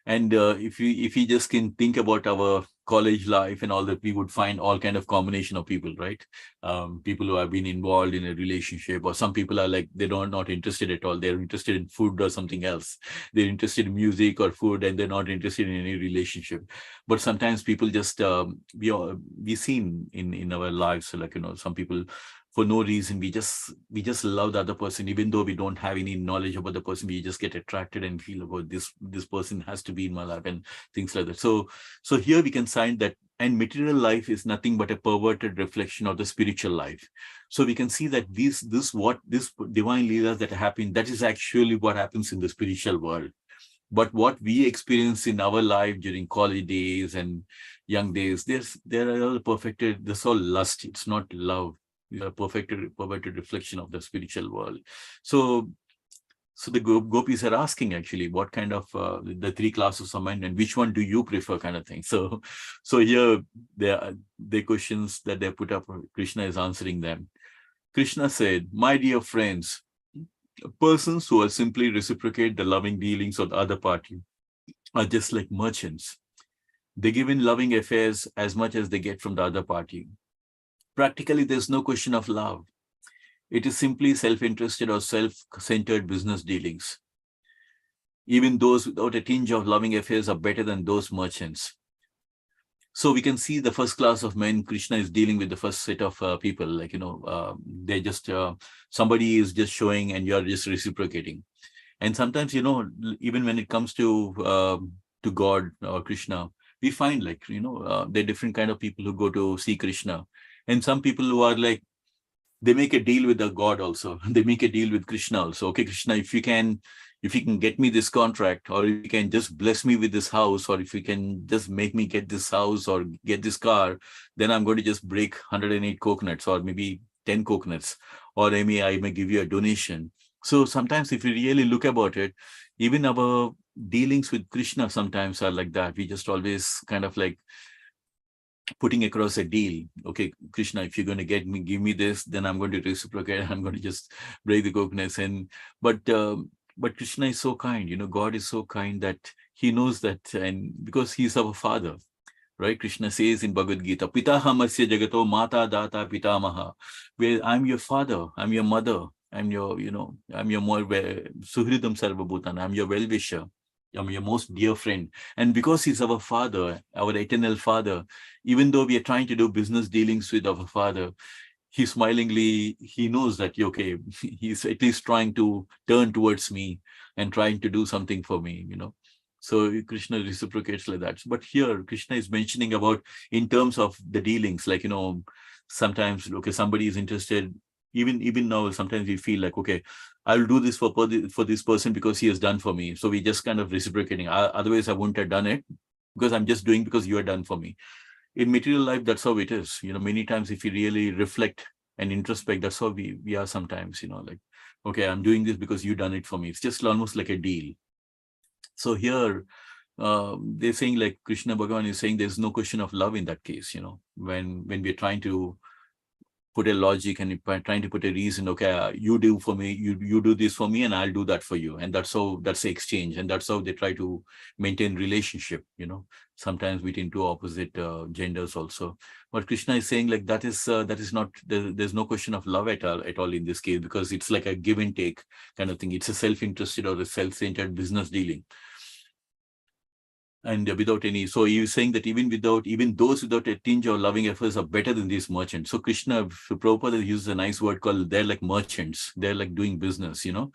Speaker 1: And if we just can think about our college life and all that, we would find all kind of combination of people, right? People who have been involved in a relationship, or some people are like, they don't not interested at all. They're interested in food or something else. They're interested in music or food, and they're not interested in any relationship. But sometimes people just we seen in our lives, like, some people, for no reason, we just love the other person, even though we don't have any knowledge about the person. We just get attracted and feel about this person has to be in my life, and things like that. So here we can find that, and material life is nothing but a perverted reflection of the spiritual life. So we can see that this divine leelas that happen, that is actually what happens in the spiritual world. But what we experience in our life during college days and young days, there are all perfected, this all lust, it's not love. We are perverted reflection of the spiritual world. So the gopis are asking, actually, what kind of the three classes of mind, and which one do you prefer, kind of thing. So here the questions that they put up, Krishna is answering them. Krishna said, my dear friends, persons who are simply reciprocate the loving dealings of the other party are just like merchants. They give in loving affairs as much as they get from the other party. Practically, there's no question of love. It is simply self-interested or self-centered business dealings. Even those without a tinge of loving affairs are better than those merchants. So we can see the first class of men, Krishna is dealing with the first set of people, like, they just, somebody is just showing and you're just reciprocating. And sometimes, even when it comes to God or Krishna, we find, like, there are different kind of people who go to see Krishna. And some people who are like, they make a deal with the God also. They make a deal with Krishna also. Okay, Krishna, if you can get me this contract, or if you can just bless me with this house, or if you can just make me get this house or get this car, then I'm going to just break 108 coconuts, or maybe 10 coconuts, or I may give you a donation. So sometimes, if you really look about it, even our dealings with Krishna sometimes are like that. We just always kind of like putting across a deal. Okay, Krishna, if you're going to give me this, then I'm going to reciprocate. I'm going to just break the coconuts. But Krishna is so kind. God is so kind that he knows that, and because he's our father, right? Krishna says in Bhagavad Gita, Pitahamasya jagato mata data pitamaha, where I'm your father, I'm your mother, I'm your, I'm your more suhridam sarvabhutan, I'm your well-wisher, I'm your most dear friend. And because he's our father, our eternal father, even though we are trying to do business dealings with our father, he smilingly, he knows that, okay, he's at least trying to turn towards me and trying to do something for me, So Krishna reciprocates like that. But here Krishna is mentioning about in terms of the dealings, like, sometimes, okay, somebody is interested, even now, sometimes we feel like, okay, I'll do this for this person because he has done for me. So we just kind of reciprocating. Otherwise, I wouldn't have done it, because I'm just doing because you are done for me. In material life, that's how it is. Many times, if you really reflect and introspect, that's how we are sometimes, like, okay, I'm doing this because you done it for me. It's just almost like a deal. So here, they're saying, like, Krishna Bhagavan is saying, there's no question of love in that case, when we're trying to put a logic and trying to put a reason, okay, you do for me, you do this for me, and I'll do that for you. And that's the exchange. And that's how they try to maintain relationship, sometimes between two opposite genders also. But Krishna is saying, like, that is not, there's no question of love at all in this case, because it's like a give and take kind of thing. It's a self-interested or a self-centered business dealing. And without any, so he was saying that even those without a tinge of loving affairs are better than these merchants. So Prabhupada uses a nice word called, they're like merchants. They're like doing business, you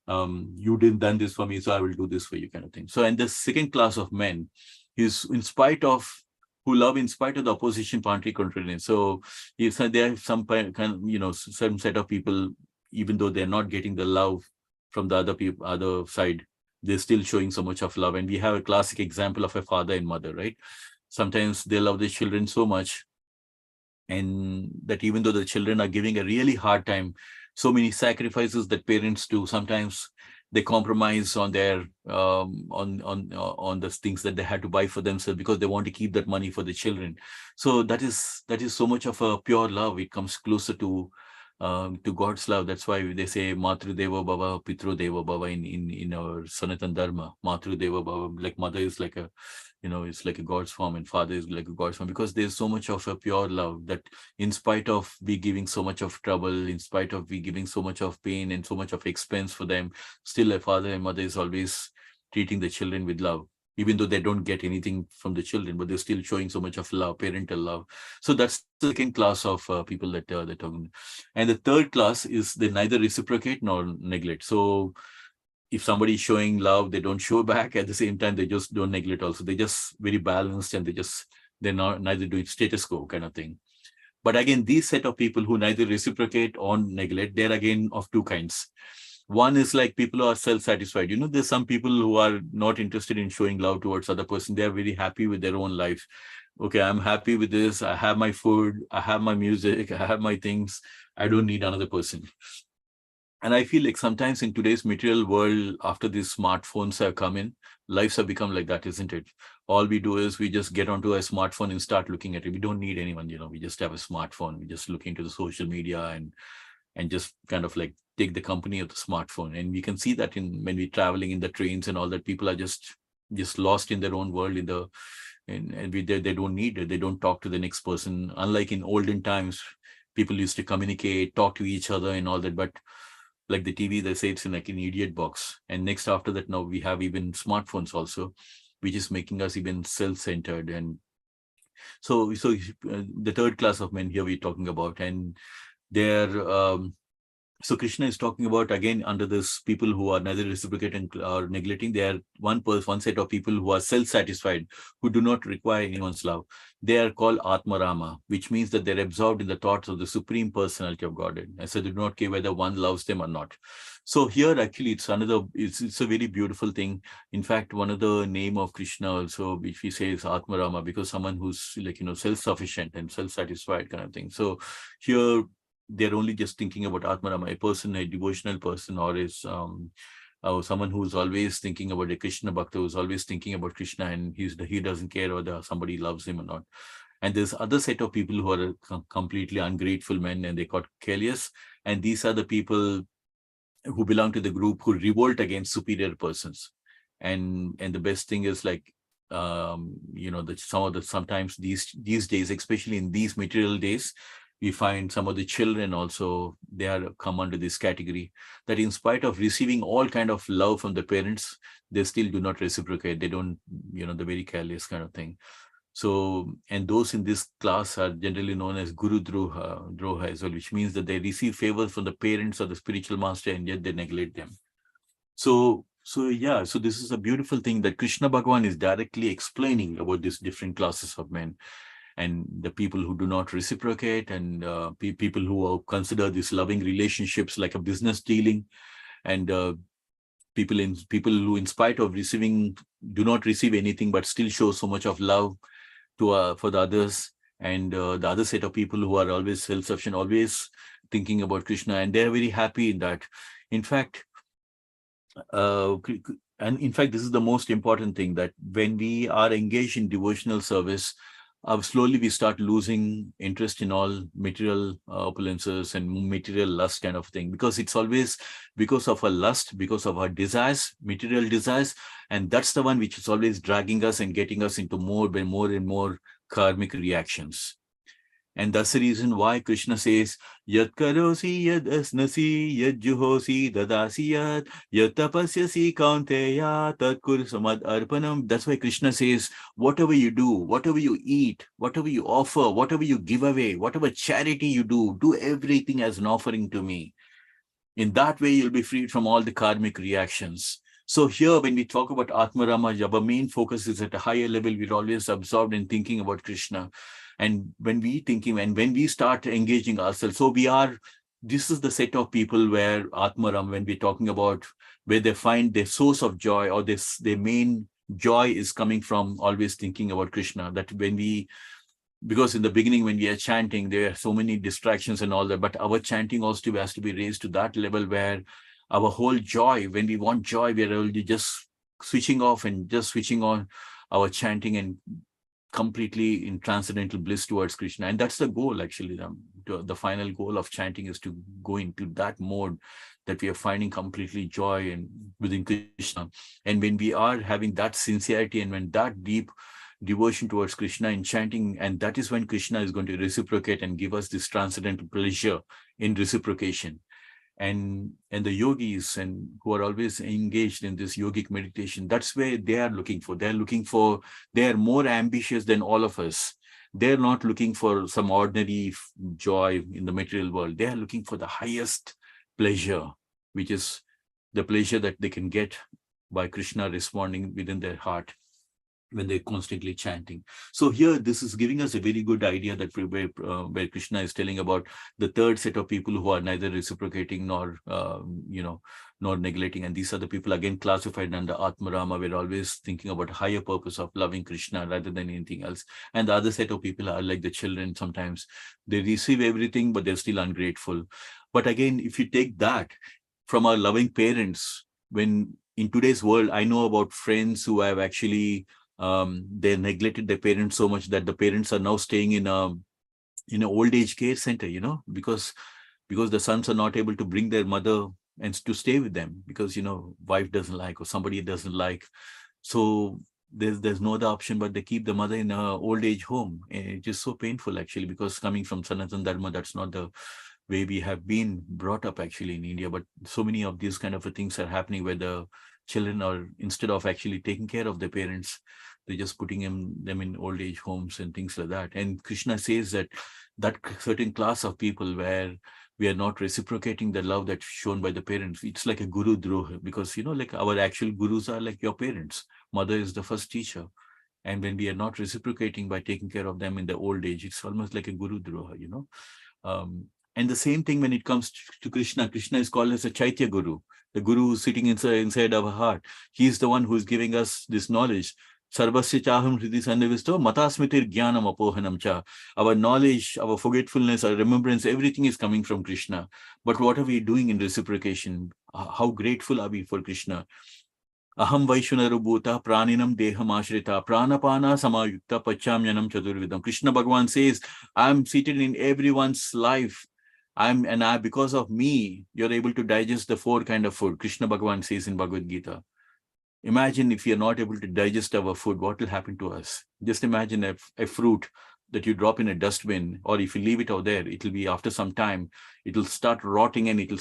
Speaker 1: didn't done this for me, so I will do this for you, kind of thing. So, and the second class of men is who love in spite of the opposition party contrariness. So he said there are some kind of, certain set of people, even though they're not getting the love from the other side, they're still showing so much of love. And we have a classic example of a father and mother, right? Sometimes they love their children so much, and that even though the children are giving a really hard time, so many sacrifices that parents do, sometimes they compromise on their on the things that they had to buy for themselves, because they want to keep that money for the children. So that is so much of a pure love. It comes closer to to God's love. That's why they say Matru Deva Bhava, Pitru Deva Bhava in our Sanatan Dharma. Matru Deva Bhava, like mother is like a, it's like a God's form, and father is like a God's form, because there's so much of a pure love that in spite of we giving so much of trouble, in spite of we giving so much of pain and so much of expense for them, still a father and mother is always treating the children with love, even though they don't get anything from the children, but they're still showing so much of love, parental love. So that's the second class of people that they're talking. And the third class is they neither reciprocate nor neglect. So if somebody is showing love, they don't show back. At the same time, they just don't neglect also. They're just very balanced, and they're not neither doing status quo kind of thing. But again, these set of people who neither reciprocate or neglect, they're again of two kinds. One is like people who are self-satisfied. There's some people who are not interested in showing love towards other person. They're very happy with their own life. Okay, I'm happy with this. I have my food. I have my music. I have my things. I don't need another person. And I feel like sometimes in today's material world, after these smartphones have come in, lives have become like that, isn't it? All we do is we just get onto a smartphone and start looking at it. We don't need anyone, we just have a smartphone. We just look into the social media and just kind of like take the company of the smartphone. And we can see that when we're traveling in the trains and all that, people are just lost in their own world they don't need it. They don't talk to the next person. Unlike in olden times, people used to communicate, talk to each other and all that. But like the TV, they say it's in like an idiot box. And next after that, now we have even smartphones also, which is making us even self-centered. And so the third class of men here we're talking about, and they're so Krishna is talking about, again, under this people who are neither reciprocating or neglecting. They are one set of people who are self-satisfied, who do not require anyone's love. They are called Atmarama, which means that they're absorbed in the thoughts of the Supreme Personality of Godhead. And so they do not care whether one loves them or not. So here, actually, it's a very beautiful thing. In fact, one of the name of Krishna also, which we say is Atmarama, because someone who's like, self-sufficient and self-satisfied kind of thing. So here, they're only just thinking about Atmarama, a person, a devotional person, or is someone who's always thinking about a Krishna Bhakta, who's always thinking about Krishna, and he doesn't care whether somebody loves him or not. And there's other set of people who are completely ungrateful men, and they're called careless. And these are the people who belong to the group who revolt against superior persons. And the best thing is like, sometimes these days, especially in these material days, we find some of the children also, they are come under this category, that in spite of receiving all kind of love from the parents, they still do not reciprocate. They don't, the very careless kind of thing. So, and those in this class are generally known as Guru Droha as well, which means that they receive favors from the parents or the spiritual master, and yet they neglect them. So this is a beautiful thing that Krishna Bhagavan is directly explaining about these different classes of men. And the people who do not reciprocate, and people who consider these loving relationships like a business dealing, and people who, in spite of receiving, do not receive anything but still show so much of love for the others. And the other set of people who are always self-sufficient, always thinking about Krishna, and they're very happy in that. In fact, this is the most important thing, that when we are engaged in devotional service, slowly we start losing interest in all material opulences and material lust kind of thing, because it's always because of our lust, because of our desires, material desires, and that's the one which is always dragging us and getting us into more and more karmic reactions. And that's the reason why Krishna says, Yat karosi yad asnasi yad juhosi dadasi yat tapasyasi kaunteya tat kur samad arpanam. That's why Krishna says, whatever you do, whatever you eat, whatever you offer, whatever you give away, whatever charity you do everything as an offering to me. In that way, you'll be freed from all the karmic reactions. So here, when we talk about Atmarama, our main focus is at a higher level. We're always absorbed in thinking about Krishna. And when we start engaging ourselves, this is the set of people where Atmaram, when we're talking about where they find their source of joy, or their main joy is coming from always thinking about Krishna. That because in the beginning, when we are chanting, there are so many distractions and all that, but our chanting also has to be raised to that level where our whole joy, when we want joy, we are only just switching off and just switching on our chanting and completely in transcendental bliss towards Krishna. And that's the goal, actually. The final goal of chanting is to go into that mode that we are finding completely joy and within Krishna. And when we are having that sincerity and when that deep devotion towards Krishna in chanting, and that is when Krishna is going to reciprocate and give us this transcendental pleasure in reciprocation. And the yogis and who are always engaged in this yogic meditation, that's where they are looking for. They are more ambitious than all of us. They're not looking for some ordinary joy in the material world. They are looking for the highest pleasure, which is the pleasure that they can get by Krishna responding within their heart when they're constantly chanting. So here, this is giving us a very good idea that where Krishna is telling about the third set of people who are neither reciprocating nor, nor neglecting. And these are the people again classified under Atmarama. We're always thinking about a higher purpose of loving Krishna rather than anything else. And the other set of people are like the children. Sometimes they receive everything, but they're still ungrateful. But again, if you take that from our loving parents, when in today's world, I know about friends who have actually they neglected their parents so much that the parents are now staying in an old age care center, because the sons are not able to bring their mother and to stay with them because, wife doesn't like or somebody doesn't like. So there's no other option, but they keep the mother in a old age home. And it's just so painful, actually, because coming from Sanatana Dharma, that's not the way we have been brought up actually in India. But so many of these kind of things are happening where the children are, instead of actually taking care of their parents, they're just putting them in old age homes and things like that. And Krishna says that certain class of people where we are not reciprocating the love that's shown by the parents, it's like a guru droha, because, like our actual gurus are like your parents. Mother is the first teacher. And when we are not reciprocating by taking care of them in the old age, it's almost like a guru droha, and the same thing when it comes to Krishna. Krishna is called as a Chaitya Guru, the Guru who's sitting inside our heart. He's the one who is giving us this knowledge. Sarvasya chaham hridi sannivisto matasmitir jnanam apohanam cha. Our knowledge, our forgetfulness, our remembrance, everything is coming from Krishna. But what are we doing in reciprocation? How grateful are we for Krishna? Aham Vaishunarubhuta Praninam Deham Ashrita Pranapana Samayukta Pachamyanam Chaturvidam. Krishna Bhagavan says, I'm seated in everyone's life. Because of me, you're able to digest the 4 kind of food. Krishna Bhagavan says in Bhagavad Gita. Imagine if you're not able to digest our food, what will happen to us? Just imagine a fruit that you drop in a dustbin, or if you leave it out there, it will be after some time, it will start rotting and it will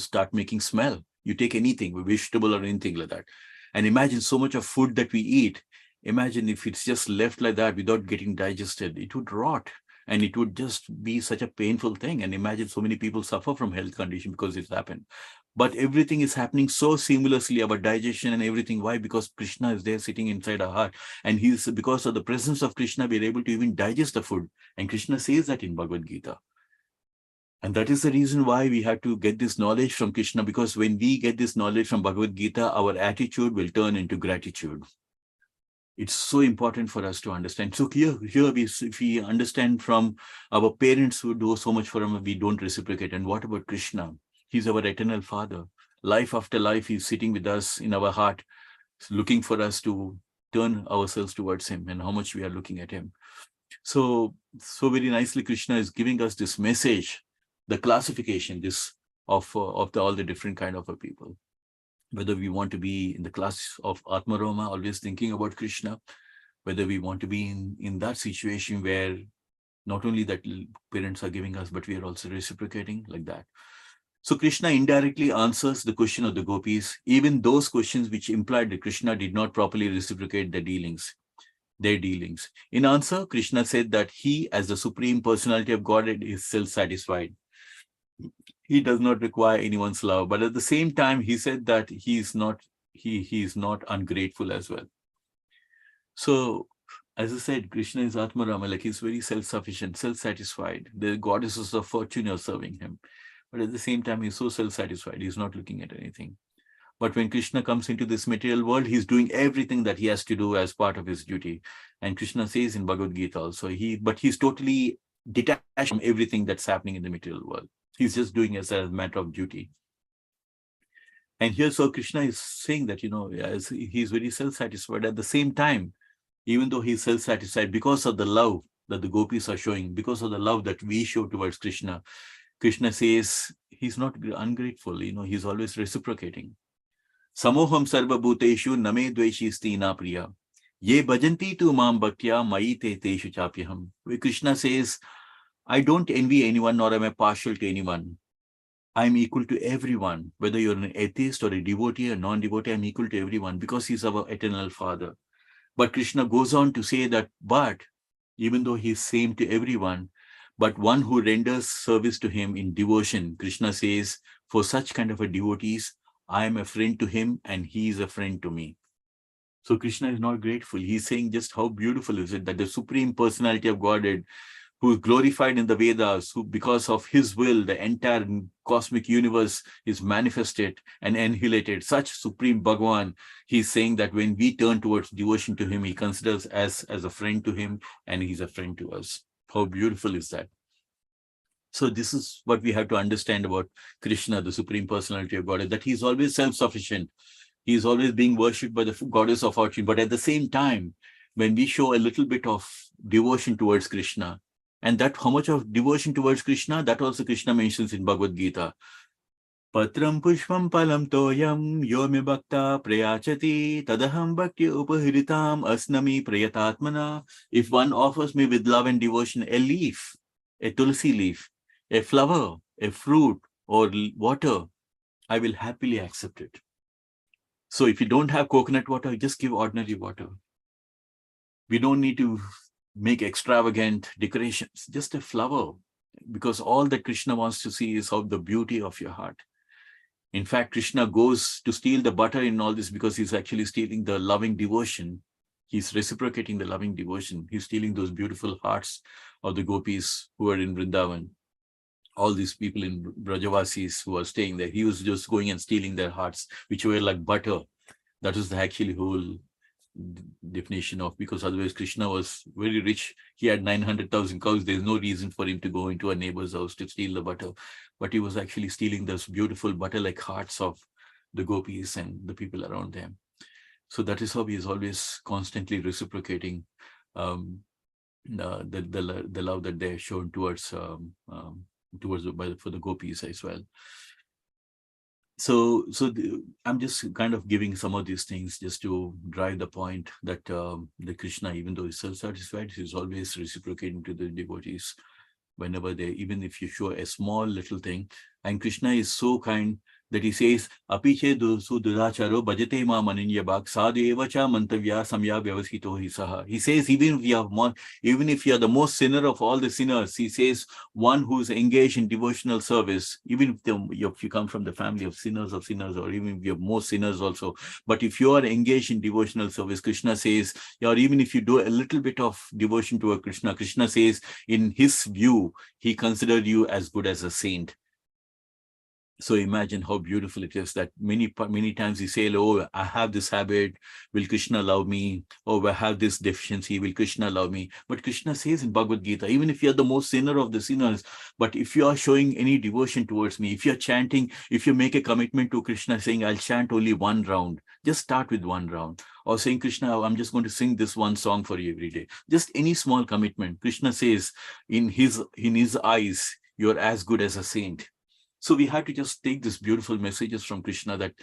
Speaker 1: start making smell. You take anything, vegetable or anything like that. And imagine so much of food that we eat. Imagine if it's just left like that without getting digested, it would rot. And it would just be such a painful thing. And imagine so many people suffer from health condition because it's happened. But everything is happening so seamlessly, our digestion and everything. Why? Because Krishna is there sitting inside our heart. And because of the presence of Krishna, we're able to even digest the food. And Krishna says that in Bhagavad Gita. And that is the reason why we have to get this knowledge from Krishna, because when we get this knowledge from Bhagavad Gita, our attitude will turn into gratitude. It's so important for us to understand. So here if we understand from our parents who do so much for us, we don't reciprocate. And what about Krishna? He's our eternal Father. Life after life, he's sitting with us in our heart, looking for us to turn ourselves towards him and how much we are looking at him. So very nicely, Krishna is giving us this message, the classification of all the different kind of people. Whether we want to be in the class of Atmaroma, always thinking about Krishna, whether we want to be in that situation where not only that parents are giving us, but we are also reciprocating like that. So Krishna indirectly answers the question of the gopis, even those questions which implied that Krishna did not properly reciprocate their dealings. In answer, Krishna said that he, as the supreme personality of Godhead, is self-satisfied. He does not require anyone's love, but at the same time, he said that he is not ungrateful as well. So, as I said, Krishna is Atmarama, like he's very self-sufficient, self-satisfied. The goddesses of fortune are serving him, but at the same time, he's so self-satisfied. He's not looking at anything. But when Krishna comes into this material world, he's doing everything that he has to do as part of his duty. And Krishna says in Bhagavad Gita also, he's totally detached from everything that's happening in the material world. He's just doing it as a matter of duty. And here, so Krishna is saying that, as he's very self-satisfied. At the same time, even though he's self-satisfied, because of the love that the gopis are showing, because of the love that we show towards Krishna, Krishna says he's not ungrateful, he's always reciprocating. Samoham sarva bhuteshu name dveshi stina priya. Ye bhajanti tu mam bhaktya mayi te teshu chapyaham. Where Krishna says, I don't envy anyone nor am I partial to anyone. I'm equal to everyone. Whether you're an atheist or a devotee or non-devotee, I'm equal to everyone because he's our eternal father. But Krishna goes on to say that, but even though he's same to everyone, but one who renders service to him in devotion, Krishna says, for such kind of a devotees, I am a friend to him and he is a friend to me. So Krishna is not grateful. He's saying just how beautiful is it that the Supreme Personality of Godhead, who is glorified in the Vedas, who because of his will, the entire cosmic universe is manifested and annihilated. Such Supreme Bhagavan, he's saying that when we turn towards devotion to him, he considers us as a friend to him and he's a friend to us. How beautiful is that? So this is what we have to understand about Krishna, the Supreme Personality of Godhead, that he's always self-sufficient. He is always being worshipped by the goddess of fortune. But at the same time, when we show a little bit of devotion towards Krishna, and that how much of devotion towards Krishna, that also Krishna mentions in Bhagavad Gita. Patram pushpam palam toyam yomi bhakta prayachati tadaham bhakti upahiritam asnami prayatatmana. If one offers me with love and devotion a leaf, a tulsi leaf, a flower, a fruit, or water, I will happily accept it. So if you don't have coconut water, just give ordinary water. We don't need to make extravagant decorations, just a flower, because all that Krishna wants to see is how the beauty of your heart. In fact, Krishna goes to steal the butter in all this because he's actually stealing the loving devotion. He's reciprocating the loving devotion. He's stealing those beautiful hearts of the gopis who are in Vrindavan. All these people in Brajavasis who are staying there, he was just going and stealing their hearts, which were like butter. That was the actually whole definition of, because otherwise Krishna was very rich. He had 900,000 cows. There's no reason for him to go into a neighbor's house to steal the butter. But he was actually stealing those beautiful butter-like hearts of the gopis and the people around them. So that is how he is always constantly reciprocating the love that they are shown towards for the gopis as well. So I'm just kind of giving some of these things just to drive the point that the Krishna, even though he's self-satisfied, he's always reciprocating to the devotees whenever they, even if you show a small little thing. And Krishna is so kind that he says, Apiche dusu dudacharo bhajate ma maninya bhak sadhu eva cha mantavya samya vyavasito hi saha. He says, even if you are the most sinner of all the sinners, he says, one who is engaged in devotional service, even if you come from the family of sinners, or even if you're most sinners also, but if you are engaged in devotional service, Krishna says, or even if you do a little bit of devotion to a Krishna, Krishna says, in his view, he considered you as good as a saint. So imagine how beautiful it is that many times we say, oh, I have this habit, will Krishna love me? Oh, I have this deficiency, will Krishna love me? But Krishna says in Bhagavad Gita, even if you're the most sinner of the sinners, but if you are showing any devotion towards me, if you're chanting, if you make a commitment to Krishna saying, I'll chant only one round, just start with one round. Or saying, Krishna, I'm just going to sing this one song for you every day. Just any small commitment. Krishna says, in his eyes, you're as good as a saint. So we have to just take these beautiful messages from Krishna that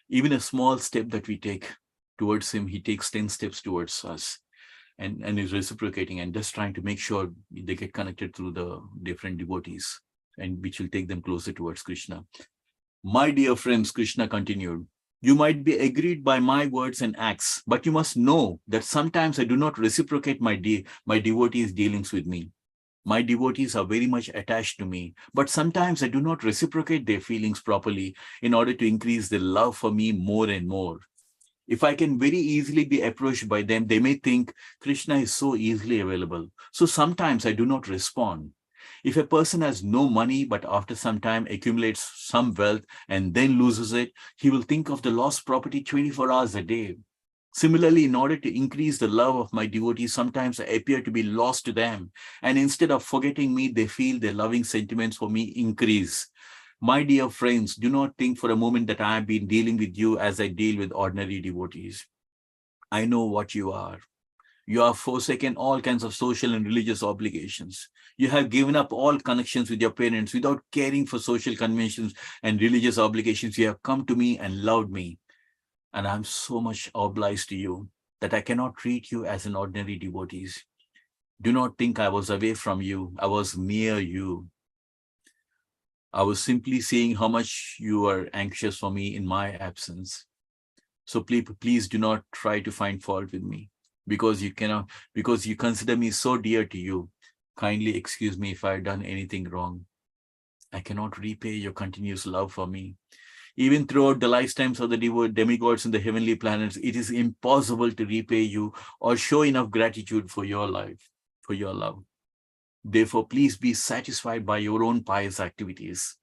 Speaker 1: even a small step that we take towards him, he takes 10 steps towards us and is reciprocating and just trying to make sure they get connected through the different devotees, and which will take them closer towards Krishna. My dear friends, Krishna continued, you might be agreed by my words and acts, but you must know that sometimes I do not reciprocate my devotees' dealings with me. My devotees are very much attached to me, but sometimes I do not reciprocate their feelings properly in order to increase their love for me more and more. If I can very easily be approached by them, they may think Krishna is so easily available. So sometimes I do not respond. If a person has no money, but after some time accumulates some wealth and then loses it, he will think of the lost property 24 hours a day. Similarly, in order to increase the love of my devotees, sometimes I appear to be lost to them. And instead of forgetting me, they feel their loving sentiments for me increase. My dear friends, do not think for a moment that I have been dealing with you as I deal with ordinary devotees. I know what you are. You have forsaken all kinds of social and religious obligations. You have given up all connections with your parents without caring for social conventions and religious obligations. You have come to me and loved me. And I'm so much obliged to you that I cannot treat you as an ordinary devotee. Do not think I was away from you. I was near you. I was simply seeing how much you are anxious for me in my absence. So please do not try to find fault with me because you consider me so dear to you. Kindly excuse me if I've done anything wrong. I cannot repay your continuous love for me. Even throughout the lifetimes of the demigods in the heavenly planets, it is impossible to repay you or show enough gratitude for your life, for your love. Therefore, please be satisfied by your own pious activities.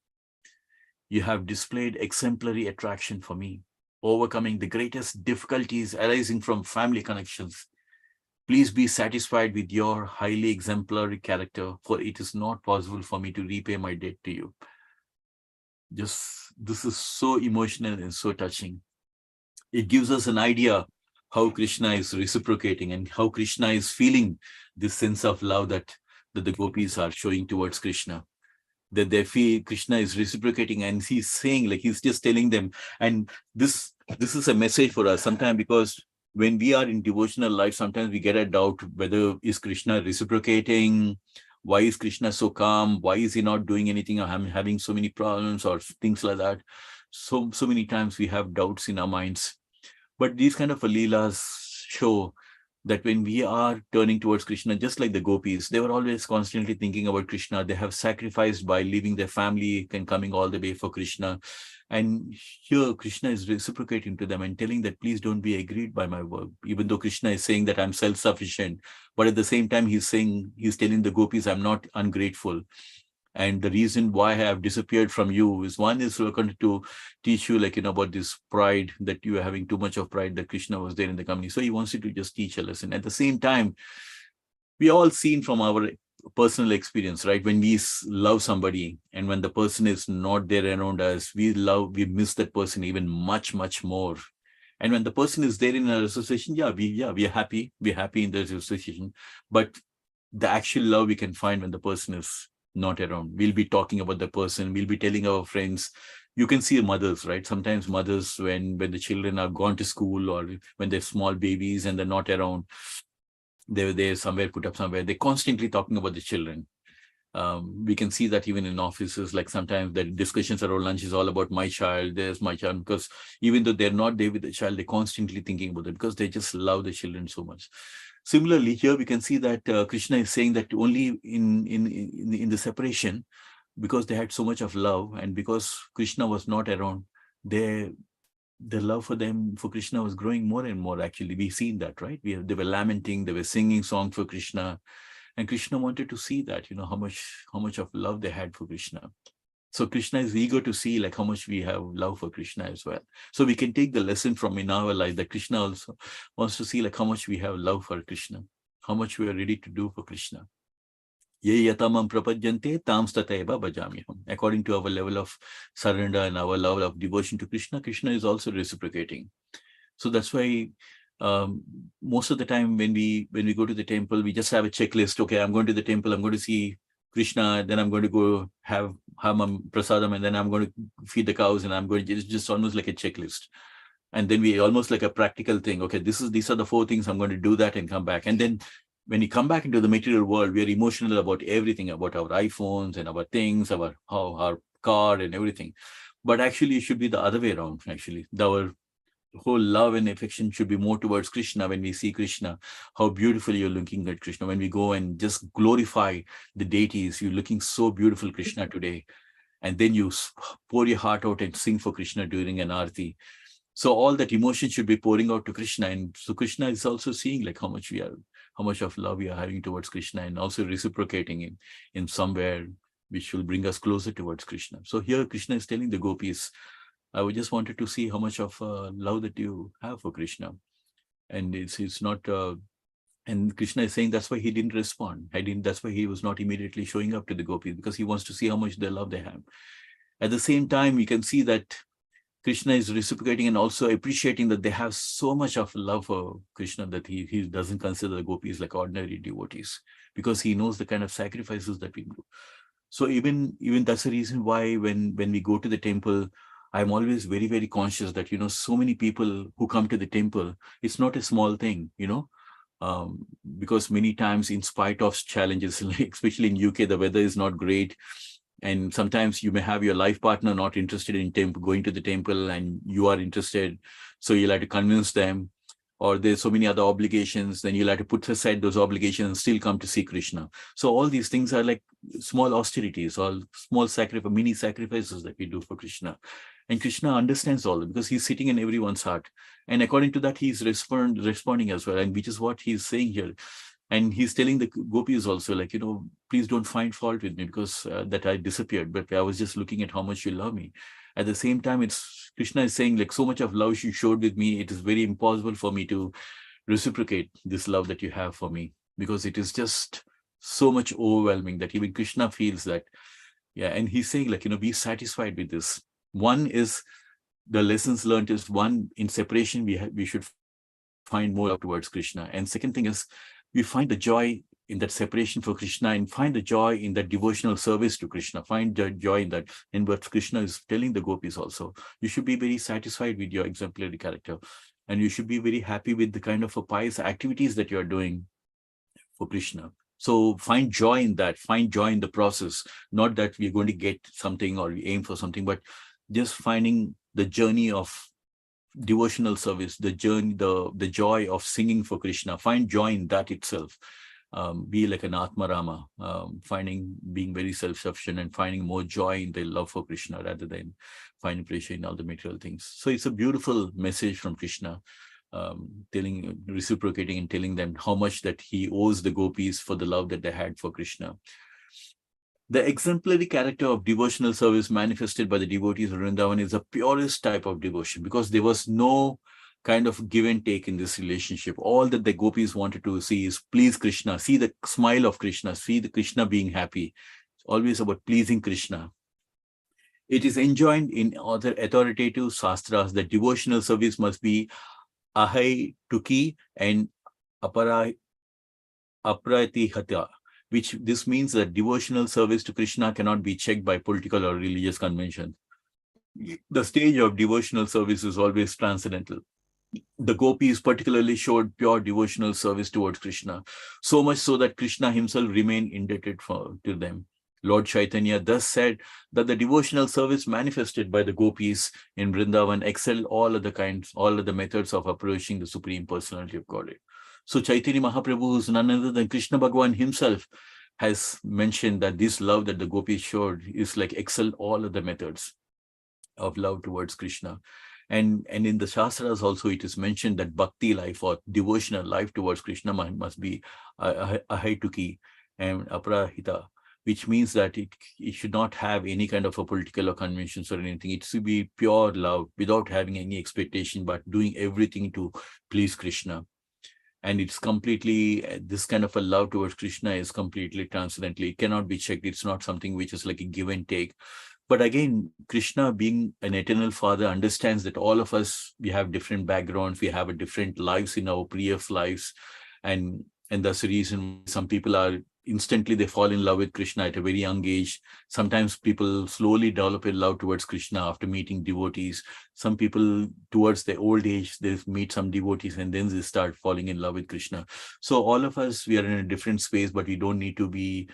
Speaker 1: You have displayed exemplary attraction for me, overcoming the greatest difficulties arising from family connections. Please be satisfied with your highly exemplary character, for it is not possible for me to repay my debt to you. This is so emotional and so touching. It gives us an idea how Krishna is reciprocating and how Krishna is feeling this sense of love that the gopis are showing towards Krishna. That they feel Krishna is reciprocating, and he's saying, like, he's just telling them. And this is a message for us sometimes, because when we are in devotional life, sometimes we get a doubt whether is Krishna reciprocating. Why is Krishna so calm? Why is he not doing anything? I'm having so many problems or things like that. So many times we have doubts in our minds. But these kind of leelas show that when we are turning towards Krishna, just like the gopis, they were always constantly thinking about Krishna. They have sacrificed by leaving their family and coming all the way for Krishna. And here Krishna is reciprocating to them and telling that, please don't be aggrieved by my work. Even though Krishna is saying that I'm self-sufficient, but at the same time, he's telling the gopis, I'm not ungrateful. And the reason why I have disappeared from you is, one is going to teach you, like, about this pride, that you are having too much of pride, that Krishna was there in the company. So he wants you to just teach a lesson. At the same time, we all seen from our personal experience, right? When we love somebody and when the person is not there around us, we miss that person even much, much more. And when the person is there in our association, we are happy. We're happy in the association. But the actual love we can find when the person is not around. We'll be talking about the person. We'll be telling our friends. You can see mothers, right? Sometimes mothers, when the children are gone to school, or when they're small babies and they're not around, they're somewhere, put up somewhere, they're constantly talking about the children. We can see that even in offices, like sometimes the discussions around lunch is all about my child, there's my child, because even though they're not there with the child, they're constantly thinking about it because they just love the children so much. Similarly, here we can see that Krishna is saying that only in the separation, because they had so much of love, and because Krishna was not around, the love for Krishna was growing more and more. Actually, we've seen that, right? They were lamenting, they were singing songs for Krishna, and Krishna wanted to see that, how much of love they had for Krishna. So Krishna is eager to see, like, how much we have love for Krishna as well. So we can take the lesson from in our life that Krishna also wants to see, like, how much we have love for Krishna, how much we are ready to do for Krishna. Ye yatamam prapajyante tam stataiva bhajamiham. According to our level of surrender and our level of devotion to Krishna, Krishna is also reciprocating. So that's why most of the time when we go to the temple, we just have a checklist. Okay, I'm going to the temple, I'm going to see Krishna, then I'm going to go have prasadam, and then I'm going to feed the cows, and I'm going to, it's just almost like a checklist. And then we almost like a practical thing. Okay, these are the 4 things I'm going to do that and come back. And then when you come back into the material world, we are emotional about everything, about our iPhones and our things, our car and everything. But actually, it should be the other way around. Actually, our whole love and affection should be more towards Krishna. When we see Krishna, how beautiful you're looking at Krishna. When we go and just glorify the deities, you're looking so beautiful, Krishna, today. And then you pour your heart out and sing for Krishna during an arti. So all that emotion should be pouring out to Krishna. And so Krishna is also seeing, like, how much of love we are having towards Krishna, and also reciprocating in somewhere which will bring us closer towards Krishna. So here Krishna is telling the gopis, I would just wanted to see how much of love that you have for Krishna. And it's not, and Krishna is saying that's why he didn't respond. That's why he was not immediately showing up to the gopis, because he wants to see how much they love they have. At the same time, you can see that Krishna is reciprocating and also appreciating that they have so much of love for Krishna that he doesn't consider the gopis like ordinary devotees, because he knows the kind of sacrifices that we do. So even that's the reason why when we go to the temple, I'm always very, very conscious that, so many people who come to the temple, it's not a small thing, because many times in spite of challenges, especially in UK, the weather is not great. And sometimes you may have your life partner not interested in going to the temple, and you are interested. So you'll have to convince them, or there's so many other obligations, then you'll have to put aside those obligations and still come to see Krishna. So all these things are like small austerities, or small mini sacrifices that we do for Krishna. And Krishna understands all that because he's sitting in everyone's heart. And according to that, he's responding as well. And which is what he's saying here. And he's telling the gopis also, like, please don't find fault with me because that I disappeared, but I was just looking at how much you love me. At the same time, Krishna is saying, like, so much of love you showed with me, it is very impossible for me to reciprocate this love that you have for me, because it is just so much overwhelming that even Krishna feels that. Yeah, and he's saying, like, be satisfied with this. One is the lessons learned is, one, in separation, we should find more love towards Krishna. And second thing is, we find the joy in that separation for Krishna, and find the joy in that devotional service to Krishna. Find the joy in that. And what Krishna is telling the gopis also, you should be very satisfied with your exemplary character, and you should be very happy with the kind of pious activities that you're doing for Krishna. So find joy in that, find joy in the process. Not that we're going to get something or we aim for something, but just finding the journey of devotional service, the journey, the joy of singing for Krishna. Find joy in that itself. Be like an Atma Rama, being very self-sufficient and finding more joy in the love for Krishna rather than finding pleasure in all the material things. So it's a beautiful message from Krishna, reciprocating and telling them how much that he owes the gopis for the love that they had for Krishna. The exemplary character of devotional service manifested by the devotees of Vrindavan is the purest type of devotion, because there was no kind of give and take in this relationship. All that the gopis wanted to see is please Krishna, see the smile of Krishna, see the Krishna being happy. It's always about pleasing Krishna. It is enjoined in other authoritative shastras that devotional service must be ahai tuki and apratihata, which this means that devotional service to Krishna cannot be checked by political or religious conventions. The stage of devotional service is always transcendental. The gopis particularly showed pure devotional service towards Krishna, so much so that Krishna himself remained indebted to them. Lord Chaitanya thus said that the devotional service manifested by the gopis in Vrindavan excelled all other methods of approaching the Supreme Personality of Godhead. So Chaitanya Mahaprabhu, who is none other than Krishna Bhagavan himself, has mentioned that this love that the gopis showed is like excel all other methods of love towards Krishna. And in the Shastras also it is mentioned that bhakti life or devotional life towards Krishna must be ahaituki and aprahita, which means that it should not have any kind of a political or conventions or anything. It should be pure love without having any expectation, but doing everything to please Krishna. And it's completely, this kind of a love towards Krishna is completely transcendental. It cannot be checked. It's not something which is like a give and take. But again, Krishna, being an eternal father, understands that all of us, we have different backgrounds, we have a different lives in our previous lives. And that's the reason some people are instantly, they fall in love with Krishna at a very young age. Sometimes people slowly develop a love towards Krishna after meeting devotees. Some people towards their old age, they meet some devotees and then they start falling in love with Krishna. So all of us, we are in a different space, but we don't need to be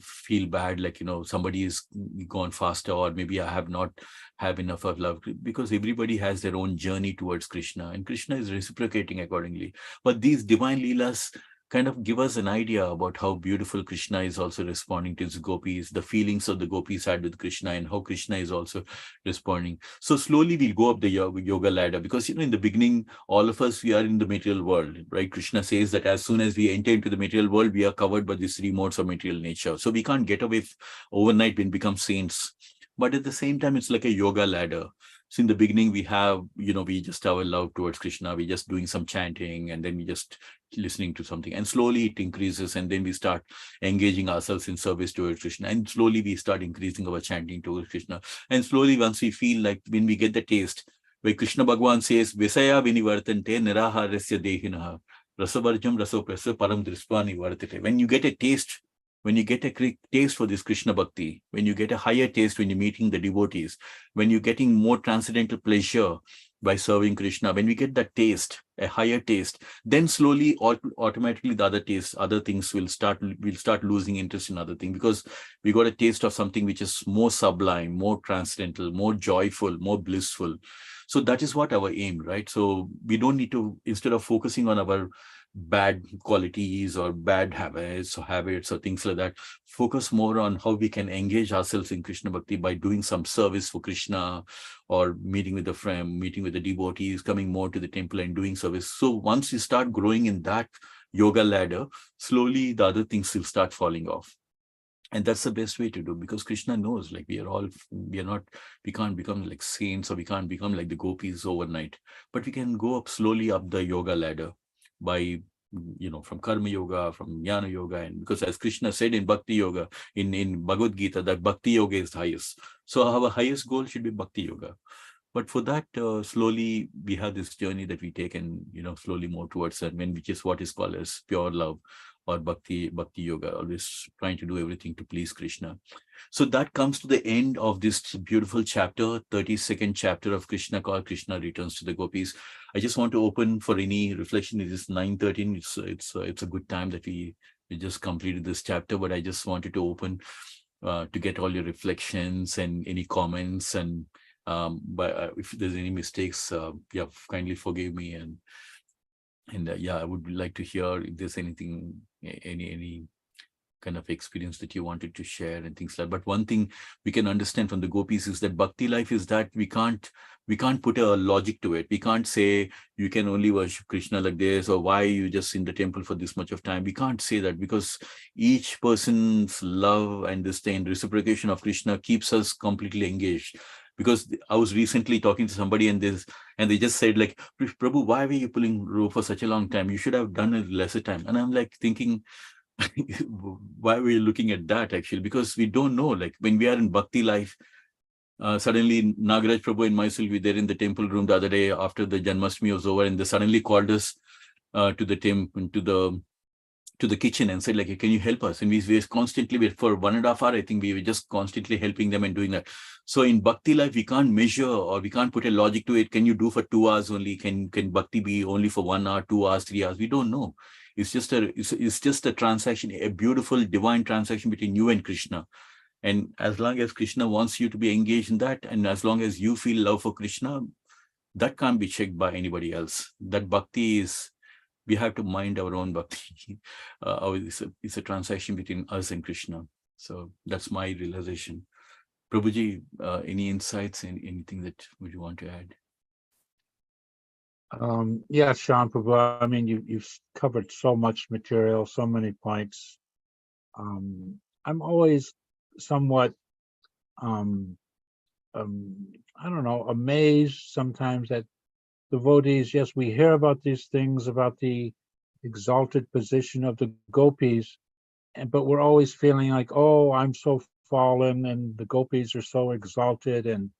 Speaker 1: feel bad, like, somebody is gone faster, or maybe I have not have enough of love, because everybody has their own journey towards Krishna, and Krishna is reciprocating accordingly. But these divine leelas kind of give us an idea about how beautiful Krishna is also responding to his gopis, the feelings of the gopis had with Krishna, and how Krishna is also responding. So slowly we'll go up the yoga ladder, because in the beginning, all of us, we are in the material world, right? Krishna says that as soon as we enter into the material world, we are covered by these three modes of material nature. So we can't get away overnight and become saints. but at the same time, it's like a yoga ladder. So in the beginning, we have, we just have a love towards Krishna. We just doing some chanting, and then we just listening to something, and slowly it increases, and then we start engaging ourselves in service towards Krishna, and slowly we start increasing our chanting towards Krishna. And slowly, once we feel like, when we get the taste, where Krishna Bhagwan says, Visaya vinivartante niraharasya dehinaha rasavarjam rasoprasa param drispani vartate. When you get a taste for this Krishna Bhakti, when you get a higher taste when you're meeting the devotees, when you're getting more transcendental pleasure by serving Krishna, when we get that taste, a higher taste, then slowly, automatically, the other things we'll start losing interest in other things, because we got a taste of something which is more sublime, more transcendental, more joyful, more blissful. So that is what our aim, right? So we don't need to, instead of focusing on our bad qualities or bad habits or things like that, focus more on how we can engage ourselves in Krishna Bhakti by doing some service for Krishna, or meeting with a friend, meeting with the devotees, coming more to the temple and doing service. So once you start growing in that yoga ladder, slowly the other things will start falling off. And that's the best way to do, because Krishna knows, like, we can't become like saints, or we can't become like the gopis overnight, but we can go up slowly up the yoga ladder by, from karma yoga, from jnana yoga. And because, as Krishna said in Bhakti Yoga, in Bhagavad Gita, that Bhakti Yoga is the highest. So our highest goal should be Bhakti Yoga. But for that, slowly we have this journey that we take, and slowly more towards that, which is what is called as pure love, or bhakti yoga, always trying to do everything to please Krishna. So that comes to the end of this beautiful chapter, 32nd chapter of Krishna, called Krishna Returns to the Gopis. I just want to open for any reflection. It is 9:13. It's a good time that we just completed this chapter, but I just wanted to open to get all your reflections and any comments, and but if there's any mistakes, kindly forgive me, and I would like to hear if there's anything, any kind of experience that you wanted to share and things like that. But one thing we can understand from the gopis is that bhakti life is that we can't put a logic to it. We can't say you can only worship Krishna like this, or why you just in the temple for this much of time. We can't say that, because each person's love and this thing, reciprocation of Krishna, keeps us completely engaged. Because I was recently talking to somebody, and they just said, like, Prabhu, why were you pulling rope for such a long time? You should have done it lesser time. And I'm like thinking, why were you looking at that, actually? Because we don't know, like, when we are in bhakti life, suddenly Nagaraj Prabhu and myself, we were there in the temple room the other day after the Janmashtami was over, and they suddenly called us to the temple, to the kitchen, and said, like, can you help us? And we were constantly, for 1.5 hours, I think we were just constantly helping them and doing that. So in bhakti life, we can't measure, or we can't put a logic to it. Can you do for 2 hours only? Can bhakti be only for 1 hour, 2 hours, 3 hours? We don't know. It's just a transaction, a beautiful divine transaction between you and Krishna. And as long as Krishna wants you to be engaged in that, and as long as you feel love for Krishna, that can't be checked by anybody else. That bhakti is, we have to mind our own bhakti. It's a transaction between us and Krishna. So that's my realization. Prabhuji, any insights, anything that would you want to add?
Speaker 3: Yeah, Sean Prabhu, I mean, you've covered so much material, so many points. I'm always somewhat, I don't know, amazed sometimes that devotees, yes, we hear about these things, about the exalted position of the gopis, but we're always feeling like, oh, I'm so fallen, and the gopis are so exalted, and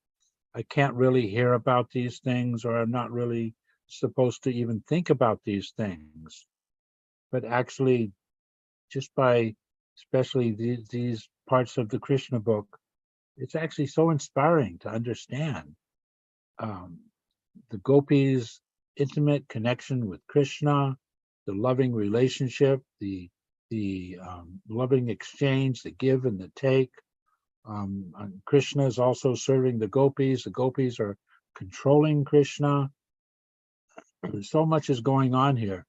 Speaker 3: I can't really hear about these things, or I'm not really supposed to even think about these things. But actually, just by especially these parts of the Krishna book, it's actually so inspiring to understand the gopis' intimate connection with Krishna, the loving relationship, the loving exchange, the give and the take. And Krishna is also serving the gopis. The gopis are controlling Krishna. So much is going on here.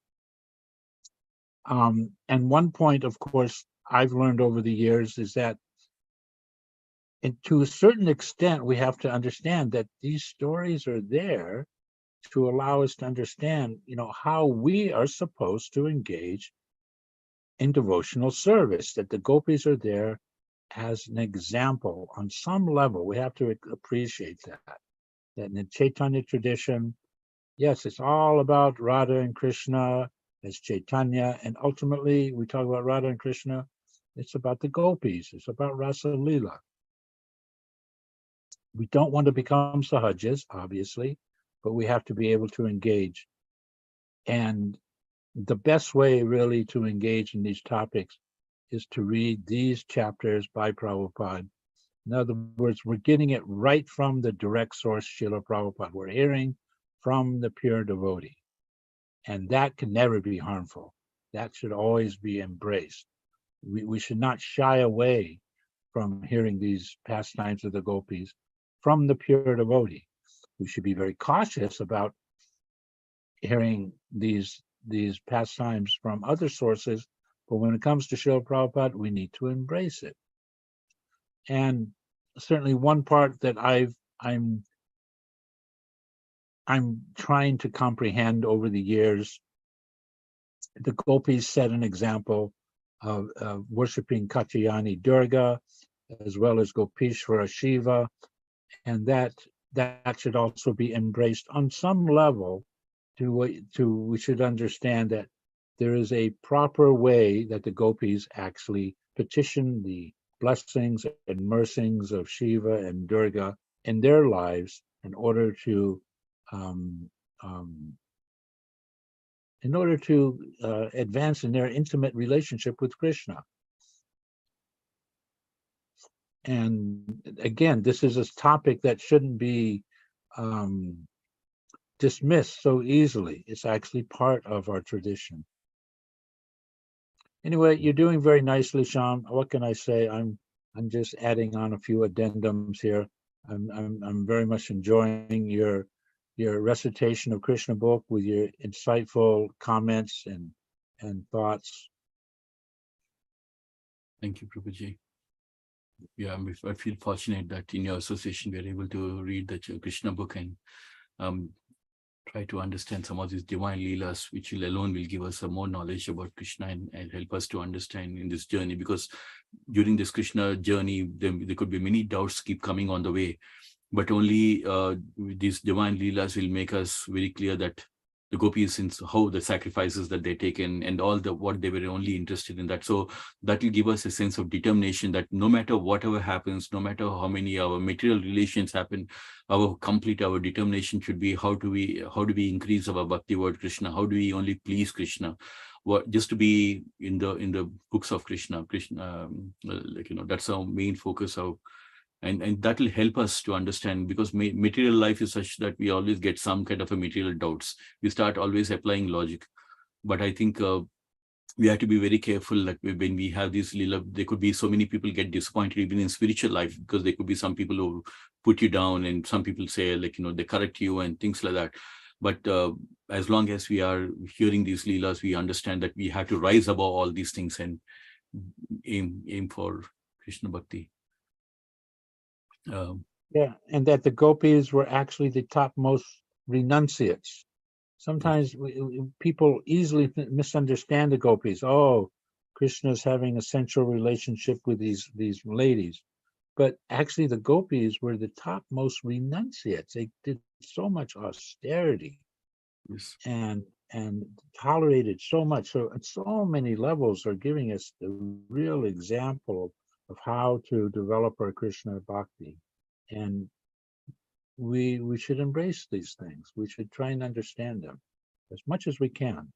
Speaker 3: And one point, of course, I've learned over the years is that, and to a certain extent, we have to understand that these stories are there to allow us to understand, how we are supposed to engage in devotional service, that the gopis are there as an example on some level. We have to appreciate that in the Chaitanya tradition, yes, it's all about Radha and Krishna as Chaitanya, and ultimately we talk about Radha and Krishna, it's about the gopis, it's about Rasa Leela. We don't want to become sahajas, obviously, but we have to be able to engage. And the best way really to engage in these topics is to read these chapters by Prabhupada. In other words, we're getting it right from the direct source, Srila Prabhupada. We're hearing from the pure devotee. And that can never be harmful. That should always be embraced. We should not shy away from hearing these pastimes of the gopis from the pure devotee. We should be very cautious about hearing these pastimes from other sources, but when it comes to Srila Prabhupada, we need to embrace it. And certainly one part that I'm trying to comprehend over the years, the gopis set an example of worshiping Katyayani Durga, as well as Gopishvara Shiva, and that should also be embraced on some level. We should understand that there is a proper way that the gopis actually petition the blessings and mercings of Shiva and Durga in their lives in order to advance in their intimate relationship with Krishna. And again, this is a topic that shouldn't be dismissed so easily. It's actually part of our tradition. Anyway, you're doing very nicely, Shyam. What can I say? I'm just adding on a few addendums here. I'm very much enjoying your recitation of KrishnaBook with your insightful comments and thoughts.
Speaker 1: Thank you, Prabhuji. Yeah, I feel fortunate that in your association we are able to read the KrishnaBook and try to understand some of these divine leelas, which alone will give us more knowledge about Krishna and help us to understand in this journey. Because during this Krishna journey, there could be many doubts keep coming on the way, but only these divine leelas will make us very clear that the gopis, since how the sacrifices that they taken and all what they were only interested in that. So that will give us a sense of determination that no matter whatever happens, no matter how many our material relations happen, our determination should be how do we increase our bhakti word Krishna? How do we only please Krishna? Just to be in the books of Krishna, that's our main focus of. And that will help us to understand, because material life is such that we always get some kind of a material doubts. We start always applying logic. But I think we have to be very careful that when we have this lila, there could be so many people get disappointed even in spiritual life, because there could be some people who put you down and some people say they correct you and things like that. But as long as we are hearing these leelas, we understand that we have to rise above all these things and aim for Krishna Bhakti.
Speaker 3: Yeah, and that the gopis were actually the topmost renunciates. Sometimes people easily misunderstand the gopis. Oh, Krishna's having a sensual relationship with these ladies. But actually the gopis were the topmost renunciates. They did so much austerity.
Speaker 1: Yes.
Speaker 3: And tolerated so much. So at so many levels are giving us the real example of how to develop our Krishna bhakti. And we should embrace these things. We should try and understand them as much as we can.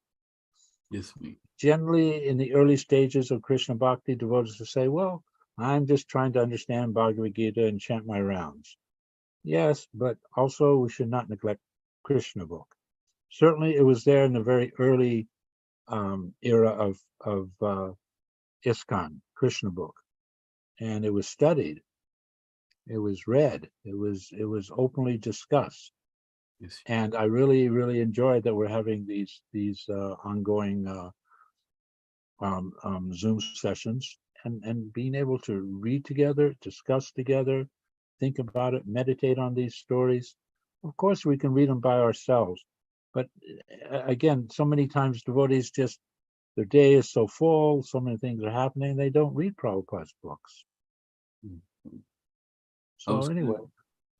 Speaker 1: Yes.
Speaker 3: Generally, in the early stages of Krishna bhakti, devotees will say, well, I'm just trying to understand Bhagavad Gita and chant my rounds. Yes, but also we should not neglect KrishnaBook. Certainly it was there in the very early era of ISKCON, KrishnaBook, and it was studied, it was read, it was openly discussed.
Speaker 1: Yes.
Speaker 3: And I really, really enjoyed that we're having these ongoing Zoom sessions and being able to read together, discuss together, think about it, meditate on these stories. Of course, we can read them by ourselves, but again, so many times devotees just, their day is so full, so many things are happening, they don't read Prabhupada's books. So anyway.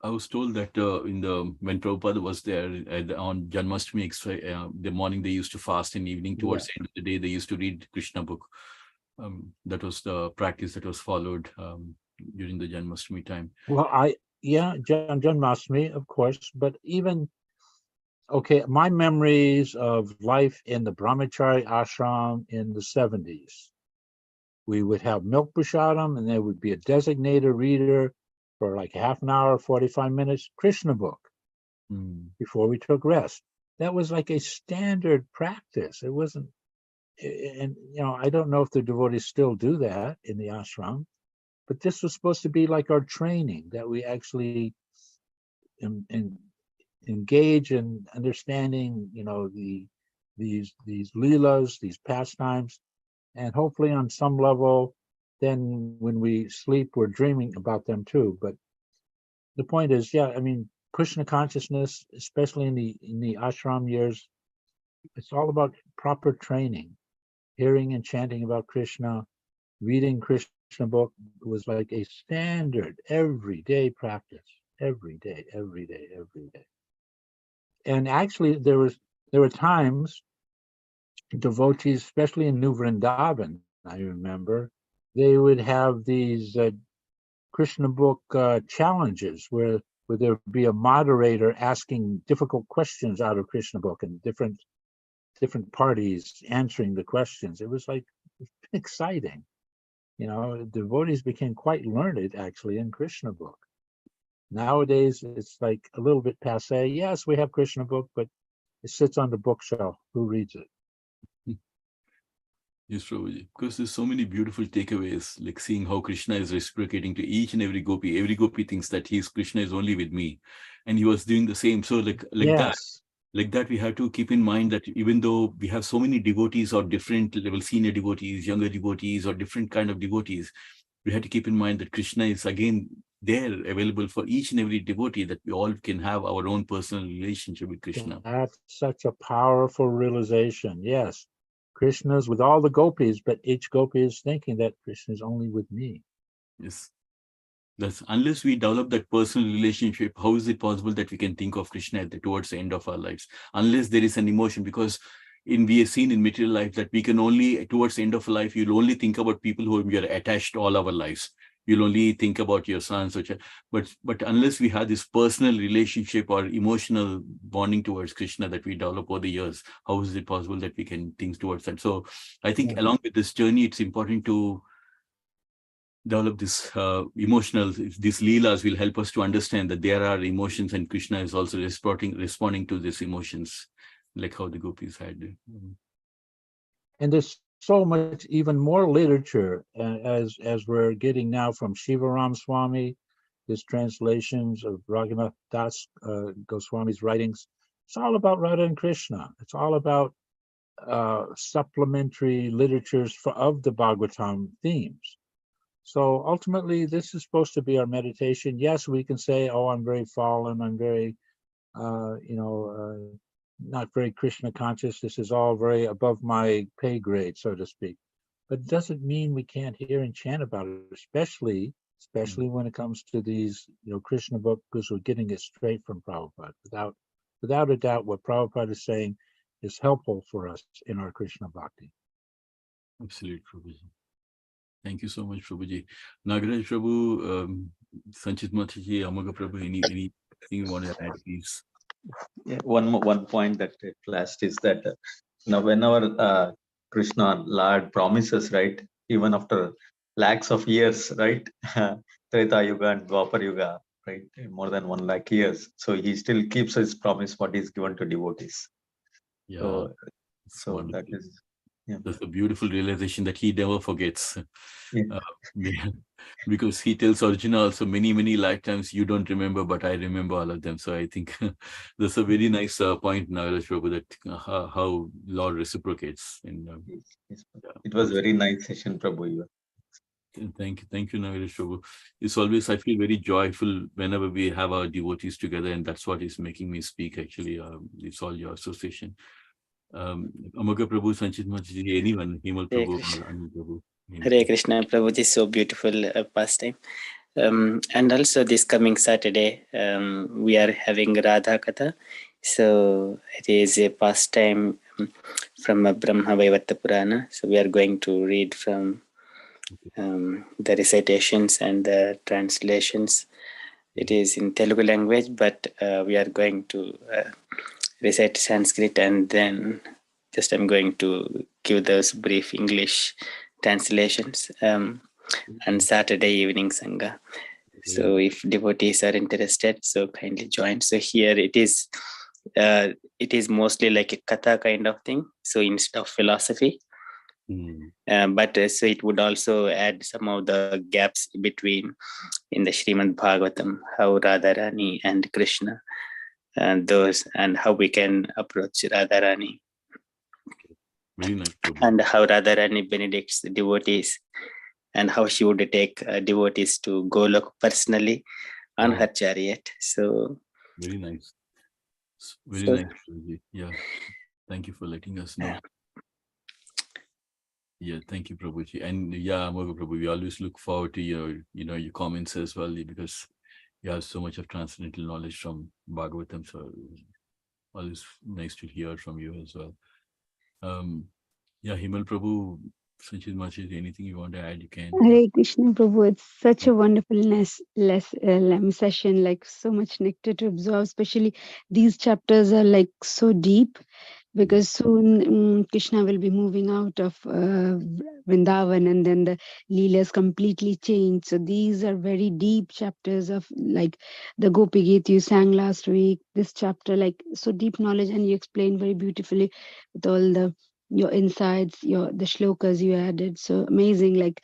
Speaker 1: I was told that when Prabhupada was there on Janmashtami, the morning they used to fast, in the evening towards the end of the day they used to read Krishna book. That was the practice that was followed during the Janmashtami time.
Speaker 3: Well, Janmashtami, of course, but even, okay, my memories of life in the Brahmachari ashram in the 70s, we would have milk prashadam, and there would be a designated reader for like half an hour, 45 minutes, Krishna book, before we took rest. That was like a standard practice. It wasn't, and I don't know if the devotees still do that in the ashram, but this was supposed to be like our training, that we actually engage in understanding, these leelas, these pastimes, and hopefully on some level, then when we sleep, we're dreaming about them too. But the point is, Krishna consciousness, especially in the ashram years, it's all about proper training. Hearing and chanting about Krishna, reading Krishna book was like a standard everyday practice. Every day. And actually, there were times devotees, especially in New Vrindavan, I remember, they would have these Krishna book challenges where there would be a moderator asking difficult questions out of Krishna book, and different parties answering the questions. It was like exciting. Devotees became quite learned actually in Krishna book. Nowadays, it's like a little bit passe. Yes, we have Krishna book, but it sits on the bookshelf. Who reads it?
Speaker 1: Yes, Prabhuji, because there's so many beautiful takeaways, like seeing how Krishna is reciprocating to each and every gopi. Every gopi thinks that Krishna is only with me, and he was doing the same. So like that, we have to keep in mind that even though we have so many devotees or different level, senior devotees, younger devotees, or different kind of devotees, we have to keep in mind that Krishna is again there, available for each and every devotee, that we all can have our own personal relationship with Krishna.
Speaker 3: That's such a powerful realization. Yes, Krishna's with all the gopis, but each gopi is thinking that Krishna is only with me.
Speaker 1: Yes. That's, unless we develop that personal relationship, how is it possible that we can think of Krishna towards the end of our lives? Unless there is an emotion, because we have seen in material life that we can only, towards the end of life, you'll only think about people whom we are attached all our lives. You'll only think about your sons, but unless we have this personal relationship or emotional bonding towards Krishna that we develop over the years, how is it possible that we can think towards that? So I think along with this journey, it's important to develop this emotional, these leelas will help us to understand that there are emotions, and Krishna is also responding to these emotions, like how the gopis had.
Speaker 3: And there's so much even more literature as we're getting now from Shivaram Swami, his translations of Raghunath Das Goswami's writings. It's all about Radha and Krishna. It's all about supplementary literatures of the Bhagavatam themes. So ultimately, this is supposed to be our meditation. Yes, we can say, oh, I'm very fallen, I'm very, not very Krishna conscious. This is all very above my pay grade, so to speak. But it doesn't mean we can't hear and chant about it, especially when it comes to these, Krishna book, because we're getting it straight from Prabhupada. Without a doubt, what Prabhupada is saying is helpful for us in our Krishna bhakti.
Speaker 1: Absolutely, Prabhuji. Thank you so much, Prabhuji. Nagaraj Prabhu, Sanchit Mataji, Amaga Prabhu, anything you want to add, please?
Speaker 2: Yeah, one point that I flashed is that now whenever Krishna Lord promises, right, even after lakhs of years, right, Treta Yuga and Dwapar Yuga, right, more than 1 lakh years, so he still keeps his promise what he's given to devotees.
Speaker 1: Yeah,
Speaker 2: so that is,
Speaker 1: that's a beautiful realization that he never forgets.
Speaker 2: Yeah.
Speaker 1: Because he tells Arjuna also many lifetimes, you don't remember, but I remember all of them. So I think that's a very nice point, Nagaraj Prabhu, that how Lord reciprocates. And
Speaker 2: yes. It was very nice session, Prabhu.
Speaker 1: Thank you, Nagaraj Prabhu. It's always, I feel very joyful whenever we have our devotees together, and that's what is making me speak, actually. It's all your association. Amaga Prabhu, Sanchit Mataji, anyone, Himal Prabhu, Anil Prabhu.
Speaker 4: Hare Krishna, Prabhuji, so beautiful pastime. And also this coming Saturday, we are having Radha Katha. So it is a pastime from Brahma Vaivata Purana. So we are going to read from the recitations and the translations. It is in Telugu language, but we are going to recite Sanskrit, and then just I'm going to give those brief English translations and Saturday evening Sangha. So if devotees are interested, so kindly join. So here it is mostly like a katha kind of thing. So instead of philosophy, but so it would also add some of the gaps between in the Srimad Bhagavatam, how Radharani and Krishna and those, and how we can approach Radharani.
Speaker 1: Very nice.
Speaker 4: And how Radharani benedicts the devotees, and how she would take devotees to Golok personally on her chariot. So
Speaker 1: very nice. Very nice. Yeah. Thank you for letting us know. Yeah, thank you, Prabhuji. And yeah, Moga Prabhu, we always look forward to your comments as well, because you have so much of transcendental knowledge from Bhagavatam. So always nice to hear from you as well. Yeah, Himal Prabhu, Sanchit Machi, anything you want to add, you can.
Speaker 5: Hare Krishna Prabhu, it's such a wonderful session, like so much nectar to absorb, especially these chapters are like so deep, because soon Krishna will be moving out of Vrindavan, and then the Leelas completely change. So these are very deep chapters of like the Gopi Geet you sang last week. This chapter, like so deep knowledge, and you explained very beautifully with all your insights, the shlokas you added. So amazing, like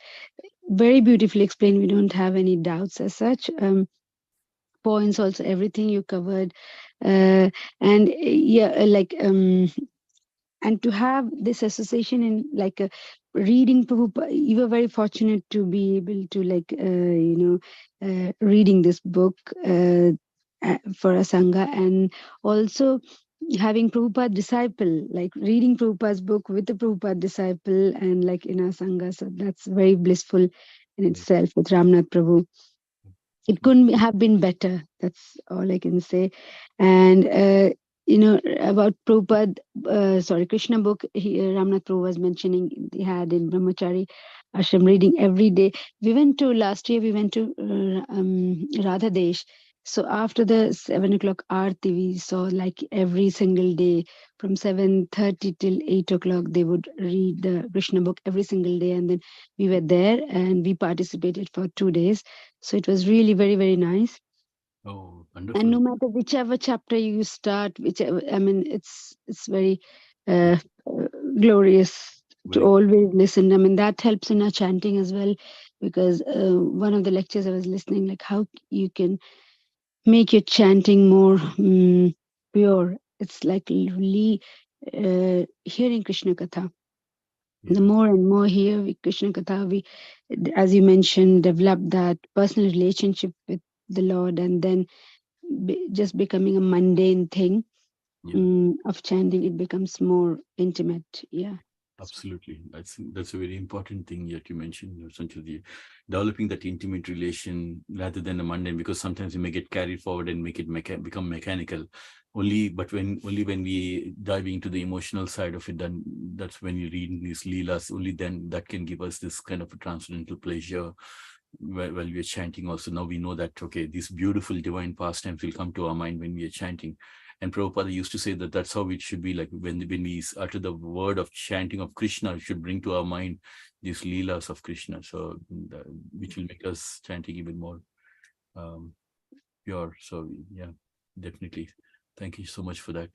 Speaker 5: very beautifully explained. We don't have any doubts as such. Points also, everything you covered. And yeah, like and to have this association in like reading Prabhupada, you were very fortunate to be able to like reading this book for a sangha, and also having Prabhupada disciple, like reading Prabhupada's book with the Prabhupada disciple, and like in our sangha. So that's very blissful in itself with Ramnath Prabhu. It couldn't have been better. That's all I can say. And about Prabhupada, KrishnaBook, Ramnath Prabhu was mentioning they had in Brahmachari Ashram reading every day. Last year we went to Radha Desh. So after the 7 o'clock aarti, we saw like every single day from 7:30 till 8 o'clock, they would read the Krishna book every single day. And then we were there and we participated for 2 days. So it was really very, very nice.
Speaker 1: Oh, wonderful.
Speaker 5: And no matter whichever chapter you start, it's very glorious to always listen. I mean, that helps in our chanting as well, because one of the lectures I was listening, like how you can make your chanting more pure. It's like really hearing Krishna Katha. The more and more here with Krishna Katha, we, as you mentioned, develop that personal relationship with the Lord, and then just becoming a mundane thing of chanting, it becomes more intimate. Yeah.
Speaker 1: Absolutely. That's a very important thing that you mentioned, Sanchit. Developing that intimate relation rather than a mundane, because sometimes we may get carried forward and make it become mechanical. Only when we dive into the emotional side of it, then that's when you read these leelas. Only then that can give us this kind of a transcendental pleasure while we are chanting. Also, now we know that these beautiful divine pastimes will come to our mind when we are chanting. And Prabhupada used to say that that's how it should be, like when we utter the word of chanting of Krishna, it should bring to our mind these leelas of Krishna, so which will make us chanting even more pure. So yeah, definitely. Thank you so much for that.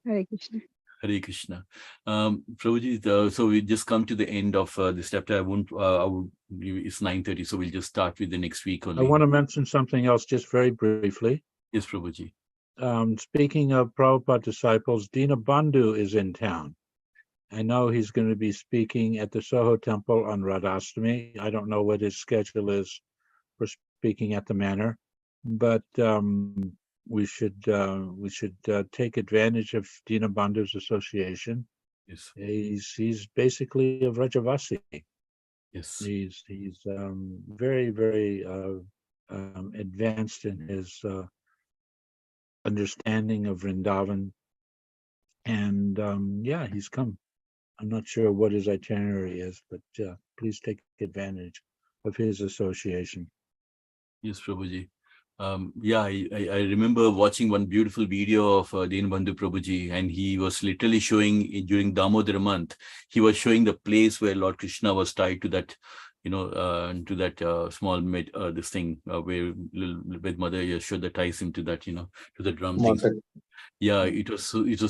Speaker 5: Hare Krishna.
Speaker 1: Hare Krishna. Prabhuji, so we just come to the end of this chapter. It's 9:30, so we'll just start with the next week only.
Speaker 3: I want to mention something else just very briefly.
Speaker 1: Yes, Prabhuji.
Speaker 3: Speaking of Prabhupada disciples, Dinabandhu is in town. I know he's going to be speaking at the Soho Temple on Radhastami. I don't know what his schedule is for speaking at the manor, but we should take advantage of Dinabandhu's association.
Speaker 1: Yes.
Speaker 3: He's basically a Vrajavasi.
Speaker 1: Yes.
Speaker 3: He's very, very advanced in his understanding of Vrindavan. And yeah, he's come. I'm not sure what his itinerary is, but please take advantage of his association.
Speaker 1: Yes, Prabhuji. Yeah, I remember watching one beautiful video of Dinabandhu Prabhuji, and he was literally showing during Damodar month, he was showing the place where Lord Krishna was tied to that, to that small this thing where with Mother Yashoda ties him to that, to the drum thing. Yeah, it was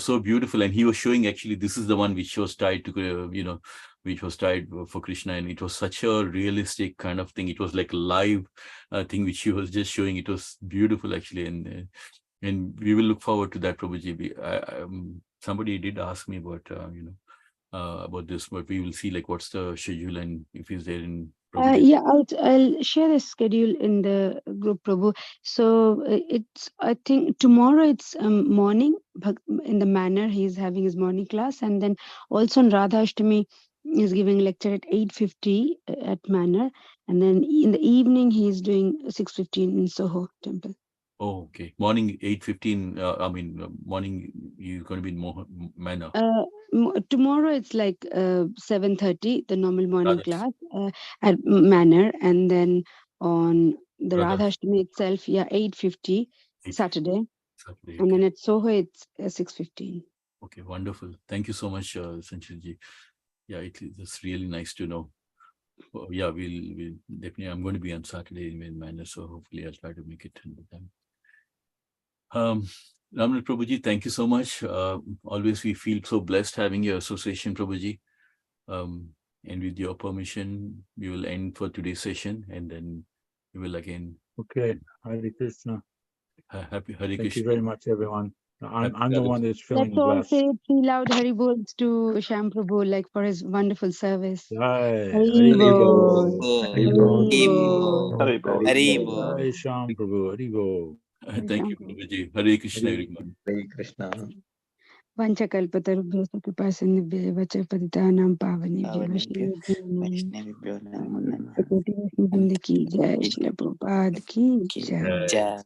Speaker 1: so beautiful, and he was showing actually this is the one which was tied to which was tied for Krishna, and it was such a realistic kind of thing. It was like a live thing which he was just showing. It was beautiful actually, and we will look forward to that, Prabhuji. Somebody did ask me about this, but we will see like what's the schedule and if he's there in Prabhuji.
Speaker 5: Yeah, I'll share the schedule in the group, Prabhu. So it's, I think tomorrow it's morning, but in the manor he's having his morning class, and then also on Radha Ashtami he's giving lecture at 8:50 at manor, and then in the evening he's doing 6:15 in Soho temple.
Speaker 1: Oh, okay. Morning 8:15. Morning you're going to be in manner.
Speaker 5: Tomorrow it's like 7:30, the normal morning
Speaker 1: Radha.
Speaker 5: class at manor, and then on the
Speaker 1: Radha.
Speaker 5: Radha Ashtami itself, 8:50 Saturday.
Speaker 1: Saturday,
Speaker 5: And
Speaker 1: okay.
Speaker 5: then at Soho, it's 6:15.
Speaker 1: Okay, wonderful. Thank you so much, Sanchilji. Yeah, it's really nice to know. Oh, yeah, we'll definitely. I'm going to be on Saturday in manner, so hopefully I'll try to make it in the time. Ramnath Prabhuji, thank you so much. Always we feel so blessed having your association, Prabhuji. And with your permission, we will end for today's session, and then we will again.
Speaker 3: Okay, Hare Krishna.
Speaker 1: Happy Hare
Speaker 3: Thank you
Speaker 1: Krishna.
Speaker 3: very much, everyone. I'm
Speaker 1: Happy
Speaker 3: the one that's feeling
Speaker 5: Let's all
Speaker 3: blessed.
Speaker 5: say 3 loud Hari Bols to Sham Prabhu, like for his wonderful service.
Speaker 3: Jai,
Speaker 5: Hari Bol.
Speaker 3: Hari
Speaker 5: Hari
Speaker 3: Bol,
Speaker 5: Bol.
Speaker 3: Hari Bol.
Speaker 4: Haribo.
Speaker 3: Jai Sham Prabhu, Hari Bol.
Speaker 1: Thank you, Prabhuji. Hare Krishna, everyone.
Speaker 2: Hare Krishna.
Speaker 5: Vanchakalpatarubhyo Kripasindhubhyo Vacha Patitanam Pavanebhyo
Speaker 4: Pavanebhyo,
Speaker 5: Vaishnavibhyo
Speaker 4: Vaishnavibhyo Namo Namah.
Speaker 5: Namo Ki Jai, Shri Prabhupada Ki
Speaker 4: Ki
Speaker 5: Jai.
Speaker 4: Jai.